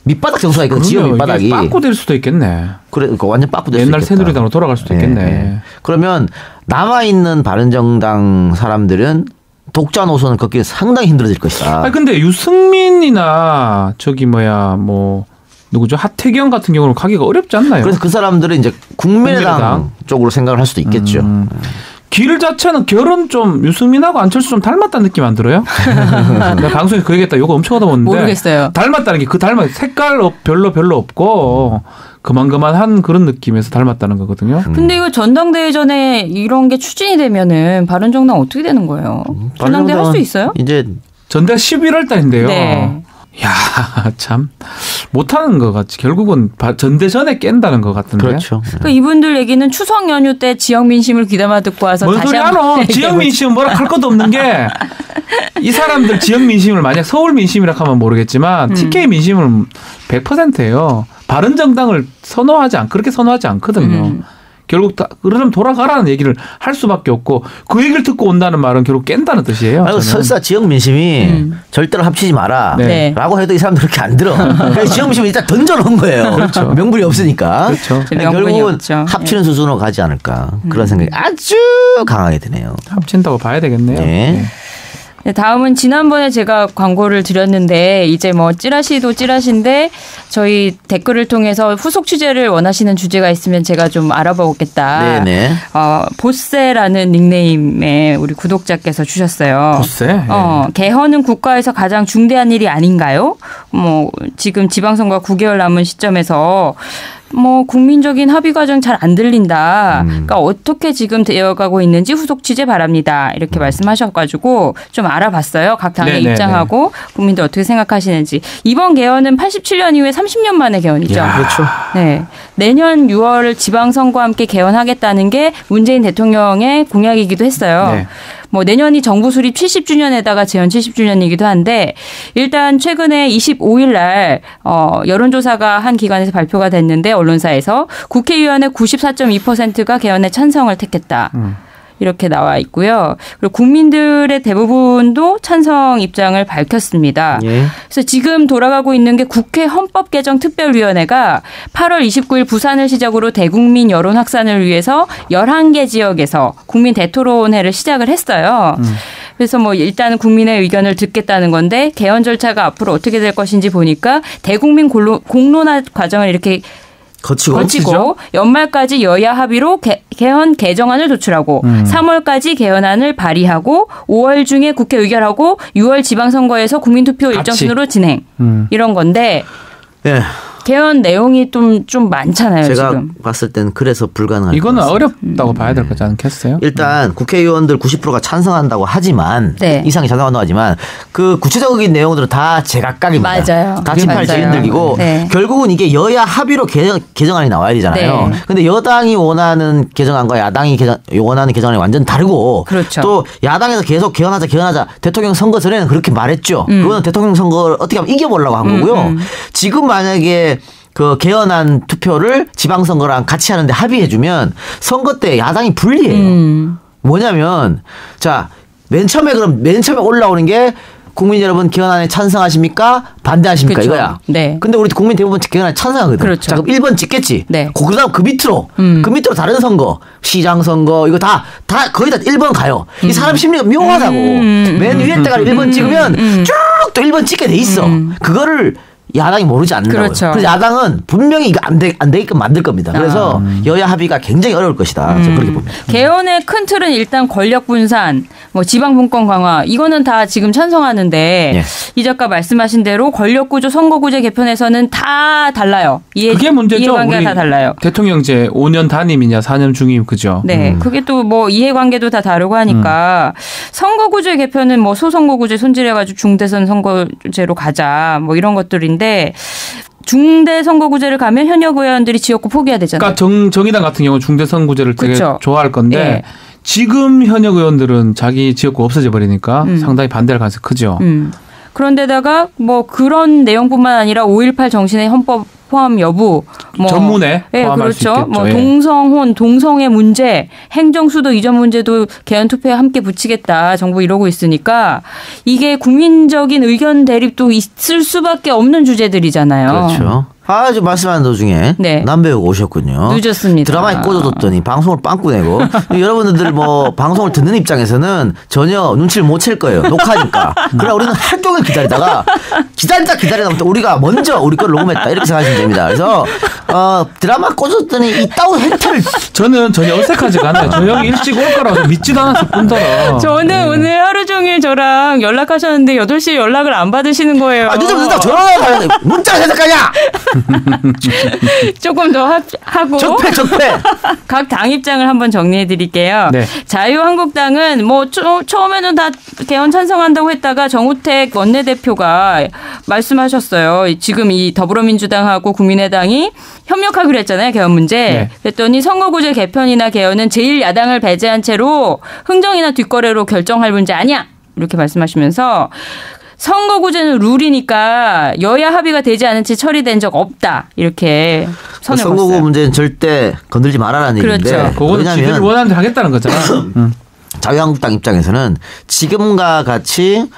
밑바닥 정수가 있거든. 지역 밑바닥이. 빠꾸 될 수도 있겠네. 그래, 완전 빠꾸 될 수 있겠다. 옛날 새누리당으로 돌아갈 수도 있겠네. 네. 그러면 남아있는 바른정당 사람들은 독자 노선을 걷기 상당히 힘들어질 것이다. 아니 근데 유승민이나 누구죠? 하태경 같은 경우는 가기가 어렵지 않나요? 그래서 그 사람들은 이제 국민의당 쪽으로 생각을 할 수도 있겠죠. 길 자체는 결은 좀 유승민하고 안철수 좀 닮았다는 느낌 안 들어요? 내가 방송에서 그 얘기했다. 요거 엄청 얻어먹는데. 모르겠어요. 닮았다는 게 색깔 별로 없고 그만한 그런 느낌에서 닮았다는 거거든요. 근데 이거 전당대회 전에 이런 게 추진이 되면은 바른정당 어떻게 되는 거예요? 전당대회 할 수 있어요? 이제 전대 11월 달인데요. 네. 야, 참 못하는 것 같지. 결국은 전대 전에 깬다는 것 같은데. 그렇죠. 그러니까 이분들 얘기는 추석 연휴 때 지역 민심을 귀담아 듣고 와서 뭔 다시 소리 하노? 지역 민심은 뭐라 할 것도 없는 게 이 사람들 지역 민심을 만약 서울 민심이라 하면 모르겠지만 TK 민심은 100%예요. 바른정당을 그렇게 선호하지 않거든요. 결국 그러면 돌아가라는 얘기를 할 수밖에 없고 그 얘기를 듣고 온다는 말은 결국 깬다는 뜻이에요. 아니, 설사 지역 민심이 절대로 합치지 마라 네. 라고 해도 이 사람들 그렇게 안 들어. 그래서 지역 민심을 일단 던져놓은 거예요. 그렇죠. 명분이 없으니까. 그렇죠. 결국은 없죠. 합치는 수순으로 가지 않을까. 그런 생각이 아주 강하게 드네요. 합친다고 봐야 되겠네요. 네. 네, 다음은 지난번에 제가 광고를 드렸는데 이제 뭐 찌라시도 찌라시인데 저희 댓글을 통해서 후속 취재를 원하시는 주제가 있으면 제가 좀 알아보겠다. 네네. 보세라는 닉네임에 우리 구독자께서 주셨어요. 보세? 개헌은 국가에서 가장 중대한 일이 아닌가요? 뭐 지금 지방선거 9개월 남은 시점에서 뭐 국민적인 합의 과정 잘 안 들린다. 그러니까 어떻게 지금 되어가고 있는지 후속 취재 바랍니다. 이렇게 말씀하셔가지고 좀 알아봤어요. 각 당의 네네네. 입장하고 국민들 어떻게 생각하시는지. 이번 개헌은 87년 이후에 30년 만의 개헌이죠. 그렇죠. 네, 내년 6월 지방선거와 함께 개헌하겠다는 게 문재인 대통령의 공약이기도 했어요. 네. 뭐 내년이 정부 수립 70주년에다가 재헌 70주년이기도 한데 일단 최근에 25일 날 여론조사가 한 기관에서 발표가 됐는데 언론사에서 국회의원의 94.2%가 개헌에 찬성을 택했다. 이렇게 나와 있고요. 그리고 국민들의 대부분도 찬성 입장을 밝혔습니다. 예. 그래서 지금 돌아가고 있는 게 국회 헌법개정특별위원회가 8월 29일 부산을 시작으로 대국민 여론 확산을 위해서 11개 지역에서 국민 대토론회를 시작을 했어요. 그래서 뭐 일단은 국민의 의견을 듣겠다는 건데 개헌 절차가 앞으로 어떻게 될 것인지 보니까 대국민 공론화 과정을 이렇게 거치고 연말까지 여야 합의로 개헌 개정안을 도출하고 3월까지 개헌안을 발의하고 5월 중에 국회 의결하고 6월 지방선거에서 국민투표 일정 순으로 진행. 이런 건데 예. 개헌 내용이 좀 많잖아요. 제가 지금. 봤을 때는 그래서 불가능할 이거는 어렵다고 봐야 될 거지 않겠어요? 일단 국회의원들 90%가 찬성한다고 하지만 이상이 찬성한다고 하지만 그 구체적인 내용들은 다 제각각입니다. 맞아요. 다 친팔 지인들이고 결국은 이게 여야 합의로 개정안이 나와야 되잖아요. 그런데 여당이 원하는 개정안과 야당이 원하는 개정안이 완전 다르고 그렇죠. 또 야당에서 계속 개헌하자 대통령 선거 전에는 그렇게 말했죠. 그거는 대통령 선거를 어떻게 하면 이겨보려고 한 거고요. 지금 만약에 그 개헌안 투표를 지방선거랑 같이 하는데 합의해주면 선거 때 야당이 불리해요. 뭐냐면 자 맨 처음에 올라오는 게 국민 여러분 개헌안에 찬성하십니까? 반대하십니까? 그렇죠. 이거야. 네. 근데 우리 국민 대부분 개헌안에 찬성하거든. 그렇죠. 자, 그럼 1번 찍겠지. 네. 그다음 그 밑으로 다른 선거, 시장 선거 이거 다 거의 다 1번 가요. 이 사람 심리가 묘하다고. 맨 위에 때가 1번 찍으면 쭉 또 1번 찍게 돼 있어. 그거를 야당이 모르지 않는다고요. 그렇죠. 그래서 야당은 분명히 이거 안 되게끔 만들 겁니다. 그래서 여야 합의가 굉장히 어려울 것이다. 저는 그렇게 봅니다. 개헌의 큰 틀은 일단 권력 분산, 뭐 지방 분권 강화 이거는 다 지금 찬성하는데 이 작가 말씀하신 대로 권력 구조, 선거 구제 개편에서는 다 달라요. 그게 문제죠. 이해관계가 다 달라요. 대통령제 5년 단임이냐 4년 중임 그죠. 네, 그게 또 뭐 이해관계도 다 다르고 하니까 선거 구제 개편은 뭐 소선거 구제 손질해가지고 중대선 선거제로 가자 뭐 이런 것들인데. 중대 선거구제를 가면 현역 의원들이 지역구 포기해야 되잖아요. 그러니까 정의당 같은 경우는 중대 선거구제를 되게 그렇죠. 좋아할 건데 지금 현역 의원들은 자기 지역구 없어져 버리니까 상당히 반대할 가능성이 크죠. 그런데다가 뭐 그런 내용뿐만 아니라 5.18 정신의 헌법 포함 여부, 뭐 전문에 포함할 그렇죠. 수 있겠죠. 뭐 동성혼, 동성애 문제, 행정수도 이전 문제도 개헌 투표에 함께 붙이겠다. 정부 이러고 있으니까 이게 국민적인 의견 대립도 있을 수밖에 없는 주제들이잖아요. 그렇죠. 지금 말씀하는 도중에 남배우가 오셨군요. 늦었습니다. 드라마에 꽂아뒀더니 방송을 빵꾸 내고 여러분들 뭐 방송을 듣는 입장에서는 전혀 눈치를 못 챌 거예요. 녹화니까. 그러나 우리는 하루 종일 기다리다가 우리가 먼저 우리 걸 녹음했다 이렇게 생각하시면 됩니다. 그래서 드라마 꽂아뒀더니 이따운 혜택을 저는 전혀 어색하지가 않아요. 저 형이 일찍 올 거라고 믿지도 않았을 뿐더러. 저는 오늘 하루 종일 저랑 연락하셨는데 8시에 연락을 안 받으시는 거예요. 늦어 전화가 문자가 해석하냐? 조금 더 하고 적폐 각 당 입장을 한번 정리해 드릴게요. 네. 자유한국당은 뭐 처음에는 다 개헌 찬성한다고 했다가 정우택 원내대표가 말씀하셨어요. 지금 이 더불어민주당하고 국민의당이 협력하기로 했잖아요. 개헌 문제. 네. 그랬더니 선거구제 개편이나 개헌은 제1야당을 배제한 채로 흥정이나 뒷거래로 결정할 문제 아니야. 이렇게 말씀하시면서 선거구제는 룰이니까 여야 합의가 되지 않은 채 처리된 적 없다. 이렇게 선을 선거구 봤어요. 문제는 절대 건들지 말아라는 그렇죠. 얘기인데. 그거는 지들이 원하는 대로 하겠다는 거잖아. 자유한국당 입장에서는 지금과 같이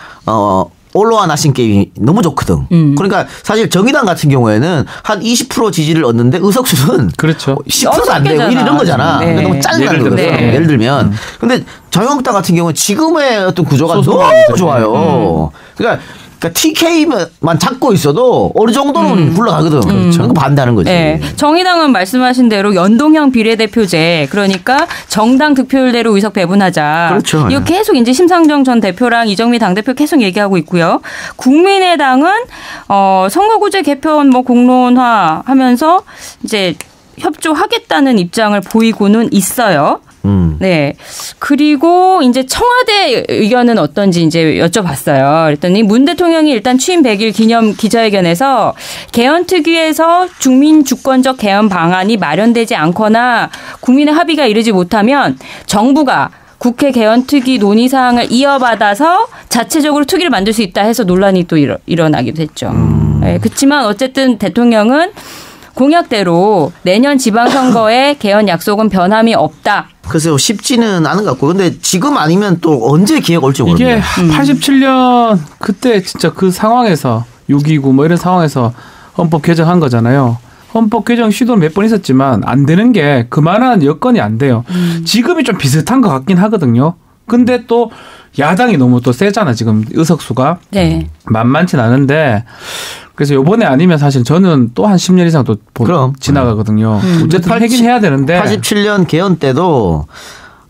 올로와 나신 게임이 너무 좋거든. 그러니까 사실 정의당 같은 경우에는 한 20% 지지를 얻는데 의석수는 그렇죠. 10%도 안 되고 이런 거잖아. 네. 그러니까 너무 짜증나는 거거든. 네. 예를 들면. 근데 자유한국당 같은 경우는 지금의 어떤 구조가 너무 좋아요. 그러니까 TK만 잡고 있어도 어느 정도는 굴러가거든. 그렇죠. 그거 반대하는 거지. 네. 정의당은 말씀하신 대로 연동형 비례대표제, 그러니까 정당 득표율대로 의석 배분하자. 그렇죠. 이거 계속 이제 심상정 전 대표랑 이정미 당대표 계속 얘기하고 있고요. 국민의당은 선거구제 개편 뭐 공론화하면서 이제 협조하겠다는 입장을 보이고는 있어요. 네. 그리고 이제 청와대 의견은 어떤지 이제 여쭤봤어요. 그랬더니 문 대통령이 일단 취임 100일 기념 기자회견에서 개헌특위에서 국민 주권적 개헌 방안이 마련되지 않거나 국민의 합의가 이르지 못하면 정부가 국회 개헌특위 논의사항을 이어받아서 자체적으로 특위를 만들 수 있다 해서 논란이 또 일어나기도 했죠. 네. 그렇지만 어쨌든 대통령은 공약대로 내년 지방선거에 개헌 약속은 변함이 없다. 글쎄요, 쉽지는 않은 것 같고. 근데 지금 아니면 또 언제 기회가 올지 모릅니다. 이게 87년 그때 진짜 그 상황에서 6.29 뭐 이런 상황에서 헌법 개정한 거잖아요. 헌법 개정 시도는 몇 번 있었지만 안 되는 게 그만한 여건이 안 돼요. 지금이 좀 비슷한 것 같긴 하거든요. 근데 또 야당이 너무 또 세잖아, 지금 의석수가. 네. 만만치는 않은데 그래서 요번에 아니면 사실 저는 또 한 10년 이상 또 지나가거든요. 어쨌든 하긴 해야 되는데. 87년 개헌 때도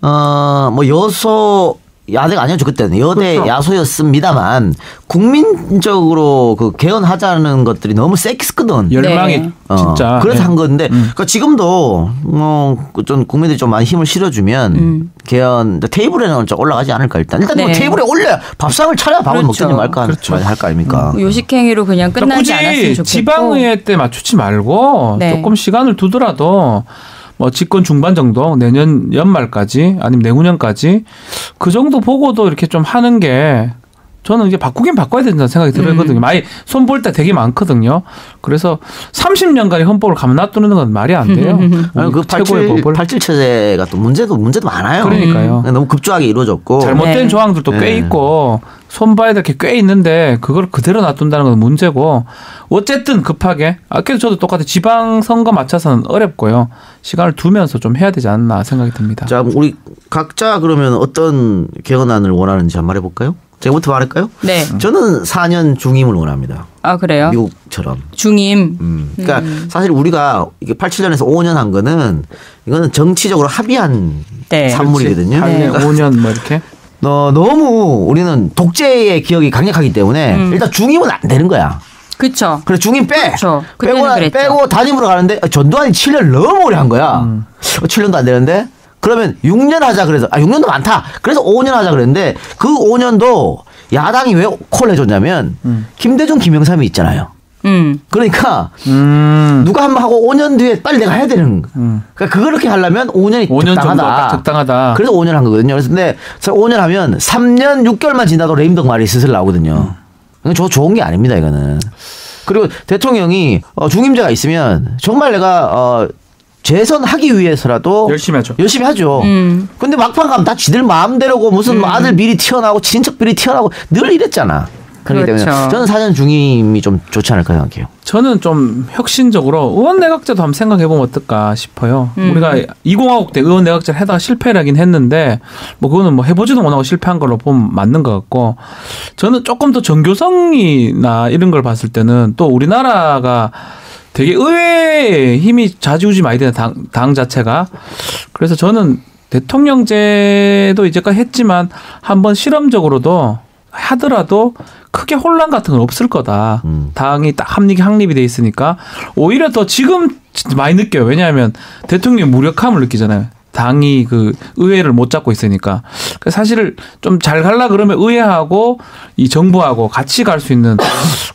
뭐 여소 야대가 아니었죠 그때는 여대 그렇죠. 야소였습니다만 국민적으로 그 개헌하자는 것들이 너무 셌거든. 열망이 네. 진짜. 그래서 네. 한 건데 그러니까 지금도 좀 국민들이 좀 많이 힘을 실어주면 개헌 테이블에는 올라가지 않을까 일단 네. 뭐 테이블에 올려 밥상을 차려 밥을 그렇죠. 먹든지 말까 그렇죠. 할 거 아닙니까? 요식행위로 그냥 끝나지 않았으면 좋겠고. 지방의회 때 맞추지 말고 네. 조금 시간을 두더라도 뭐 집권 중반 정도 내년 연말까지 아니면 내후년까지 그 정도 보고도 이렇게 좀 하는 게 저는 이제 바꾸긴 바꿔야 된다는 생각이 들거든요. 많이 손볼 때 되게 많거든요. 그래서 30년간의 헌법을 가만 놔두는 건 말이 안 돼요. 아니, 그 87 체제가 또 문제도 많아요. 그러니까요. 너무 급조하게 이루어졌고 잘못된 네. 네. 조항들도 꽤 있고 손봐야 될 게 꽤 있는데 그걸 그대로 놔둔다는 건 문제고 어쨌든 급하게 아까도 저도 똑같아요. 지방선거 맞춰서는 어렵고요. 시간을 두면서 좀 해야 되지 않나 생각이 듭니다. 자, 우리 각자 그러면 어떤 개헌안을 원하는지 한번 말해볼까요? 제가부터 말할까요? 네. 저는 4년 중임을 원합니다. 아, 그래요? 미국처럼. 중임. 그러니까 사실 우리가 이게 87년에서 5년 한 거는 이거는 정치적으로 합의한 네. 산물이거든요. 8년, 5년 뭐 이렇게. 너무 우리는 독재의 기억이 강력하기 때문에 일단 중임은 안 되는 거야. 그렇죠. 그래 중임 빼. 그렇죠. 빼고 단임으로 가는데 전두환이 7년 너무 오래 한 거야. 7년도 안 되는데 그러면 6년 하자 그래서 6년도 많다. 그래서 5년 하자 그랬는데 그 5년도 야당이 왜 콜 해줬냐면 김대중 김영삼이 있잖아요. 그러니까 누가 한번 하고 5년 뒤에 빨리 내가 해야 되는 그러니까 그렇게 하려면 5년이 5년 적당하다. 적당하다. 그래서 5년 한 거거든요. 그래서 근데 5년 하면 3년 6개월만 지나도 레임덕 말이 슬슬 나오거든요. 좋은 게 아닙니다 이거는. 그리고 대통령이 중임제가 있으면 정말 내가 재선하기 위해서라도 열심히 하죠. 근데 막판 가면 다 지들 마음대로고 무슨 뭐 아들 비리 튀어나오고 친척 비리 튀어나오고 늘 이랬잖아. 그렇기 그렇죠. 때문에 저는 4년 중임이 좀 좋지 않을까 생각해요. 저는 좀 혁신적으로 의원내각제도 한번 생각해보면 어떨까 싶어요. 우리가 2050 때 의원내각제를 하다가 실패를 하긴 했는데 뭐 그거는 뭐 해보지도 못하고 실패한 걸로 보면 맞는 것 같고 저는 조금 더 정교성이나 이런 걸 봤을 때는 또 우리나라가 되게 의회에 힘이 좌지우지 많이 되는 당 자체가 그래서 저는 대통령제도 이제까지 했지만 한번 실험적으로도 하더라도 크게 혼란 같은 건 없을 거다. 당이 딱 확립이 돼 있으니까 오히려 더 지금 많이 느껴요. 왜냐하면 대통령이 무력함을 느끼잖아요. 당이 그 의회를 못 잡고 있으니까. 사실 좀 잘 갈라 그러면 의회하고 이 정부하고 같이 갈 수 있는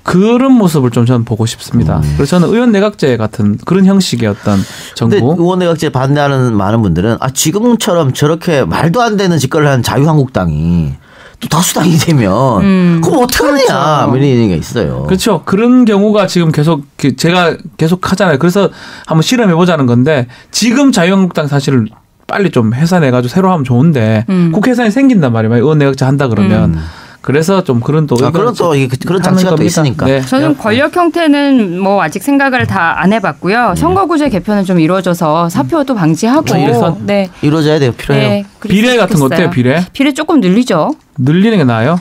그런 모습을 좀 저는 보고 싶습니다. 그래서 저는 의원 내각제 같은 그런 형식의 어떤 정부. 근데 의원 내각제 반대하는 많은 분들은 지금처럼 저렇게 말도 안 되는 짓거리를 한 자유한국당이 또 다수당이 되면 그럼 어떡하냐 이런 얘기가 있어요. 그렇죠. 그런 경우가 지금 제가 계속 하잖아요. 그래서 한번 실험해 보자는 건데 지금 자유한국당 사실 빨리 좀 해산해가지고 새로 하면 좋은데 국회 해산이 생긴단 말이에요. 의원 내각제 한다 그러면 그래서 좀 그런 또 그런 또 그런 장치가 또 있으니까. 네. 저는 권력 형태는 뭐 아직 생각을 다 안 해봤고요. 선거구제 개편은 좀 이루어져서 사표도 방지하고 네. 이루어져야 돼요. 필요해요. 네, 비례 같은 거 어때요? 비례 조금 늘리죠. 늘리는 게 나아요?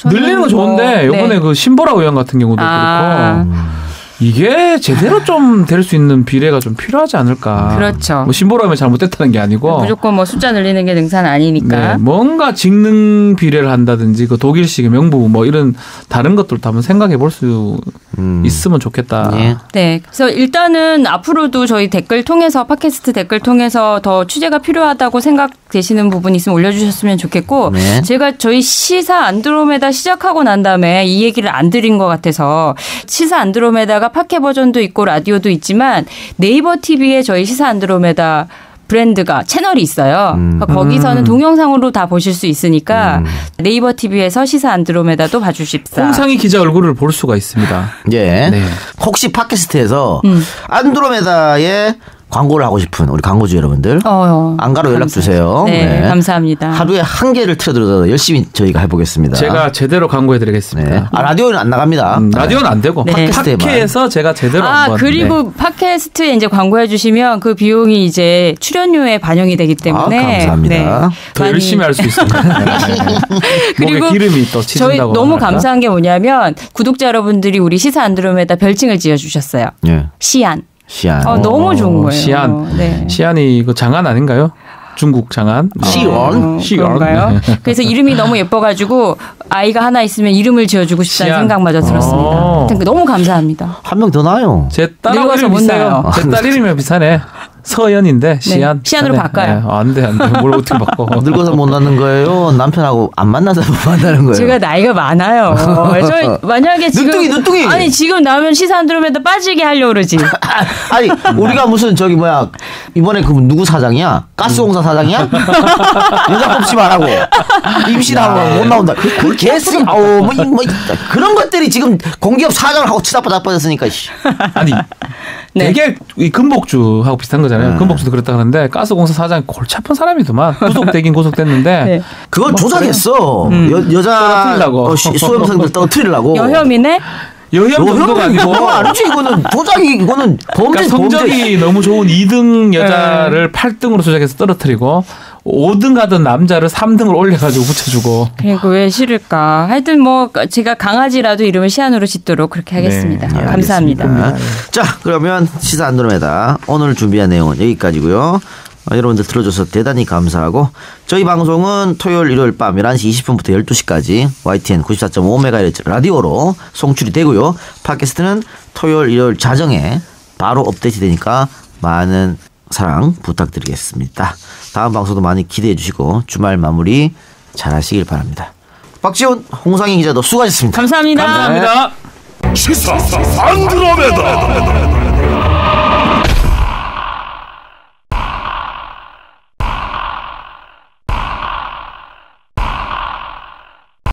늘리는 건 좋은데 이번에 네. 그 신보라 의원 같은 경우도 그렇고 이게 제대로 좀 될 수 있는 비례가 좀 필요하지 않을까. 그렇죠. 뭐 신보라 의원이 잘못됐다는 게 아니고 무조건 뭐 숫자 늘리는 게 능사는 아니니까. 네, 뭔가 직능 비례를 한다든지 그 독일식 명부 뭐 이런 다른 것들도 한번 생각해 볼 수 있으면 좋겠다. 네. 네. 그래서 일단은 앞으로도 저희 댓글 통해서 팟캐스트 댓글 통해서 더 취재가 필요하다고 생각되시는 부분이 있으면 올려주셨으면 좋겠고 네. 제가 저희 시사 안드로메다 시작하고 난 다음에 이 얘기를 안 드린 것 같아서 시사 안드로메다가 팟캐 버전도 있고 라디오도 있지만 네이버 TV에 저희 시사 안드로메다 브랜드가 채널이 있어요. 그러니까 거기서는 동영상으로 다 보실 수 있으니까 네이버 TV에서 시사 안드로메다도 봐주십사. 홍상희 기자 얼굴을 볼 수가 있습니다. 예. 네. 혹시 팟캐스트에서 안드로메다에 광고를 하고 싶은 우리 광고주 여러분들 안가로 연락 주세요. 네, 감사합니다. 하루에 한 개를 틀어드려도 열심히 저희가 해보겠습니다. 제가 제대로 광고해드리겠습니다. 네. 라디오는 안 나갑니다. 라디오는 안 되고 네. 팟캐에서 제가 제대로 한번. 그리고 팟캐스트에 이제 광고해 주시면 그 비용이 이제 출연료에 반영이 되기 때문에 감사합니다. 더 열심히 할 수 있습니다. 그리고 목에 기름이 또 저희 치진다고. 너무 할까? 감사한 게 뭐냐면 구독자 여러분들이 우리 시사 안드로메다 별칭을 지어주셨어요. 예. 시안. 시안. 너무 좋은 거예요. 시안. 네. 시안이 그 장안 아닌가요? 중국 장안. 시원. 그런가요? 그래서 이름이 너무 예뻐가지고 아이가 하나 있으면 이름을 지어주고 싶다는 시안. 생각마저 들었습니다. 하여튼 너무 감사합니다. 한 명 더 나요. 제 딸하고 늙어서 이름 못 비슷해요. 나요. 제 딸 이름이 비슷하네. 서연인데 시안. 시안으로 바꿔요. 네. 안 돼. 뭘 어떻게 바꿔. 늙어서 못 낳는 거예요? 남편하고 안 만나서 못 만나는 거예요? 제가 나이가 많아요. 저 만약에 지금 늦둥이. 아니 지금 나오면 시사 안드로메다 빠지게 하려고 그러지. 아니 우리가 무슨 저기 뭐야 이번에 그 누구 사장이야? 가스공사 사장이야? 여자 뽑지 말라고 임신하고 못 나온다. 그 개쓰기 뭐 그런 것들이 지금 공기업 사장을 하고 치다빠졌으니까. 아니 네. 되게 이 금복주하고 비슷한 거잖아요. 금복주도 그랬다 하는데 가스공사 사장이 골치 아픈 사람이더만. 구속되긴 구속됐는데 네. 그걸 조작했어. 여자 떨어뜨리려고. 수험생들 떨어뜨리려고. 여혐이네. 여혐 정도가 아니고. 아니지 이거는 조작이 이거는 범죄. 그러니까 성적이 너무 좋은 2등 여자를 8등으로 조작해서 떨어뜨리고 5등 하던 남자를 3등을 올려가지고 붙여주고. 그리고 왜 싫을까? 하여튼 뭐 제가 강아지라도 이름을 시안으로 짓도록 그렇게 하겠습니다. 네, 감사합니다. 자 그러면 시사 안드로메다 오늘 준비한 내용은 여기까지고요. 여러분들 들어줘서 대단히 감사하고 저희 방송은 토요일 일요일 밤 11시 20분부터 12시까지 YTN 94.5MHz 라디오로 송출이 되고요. 팟캐스트는 토요일 일요일 자정에 바로 업데이트 되니까 많은 사랑 부탁드리겠습니다. 다음 방송도 많이 기대해 주시고 주말 마무리 잘 하시길 바랍니다. 박지훈, 홍상희 기자도 수고하셨습니다. 감사합니다. 감사합니다. 시사 안드로메다.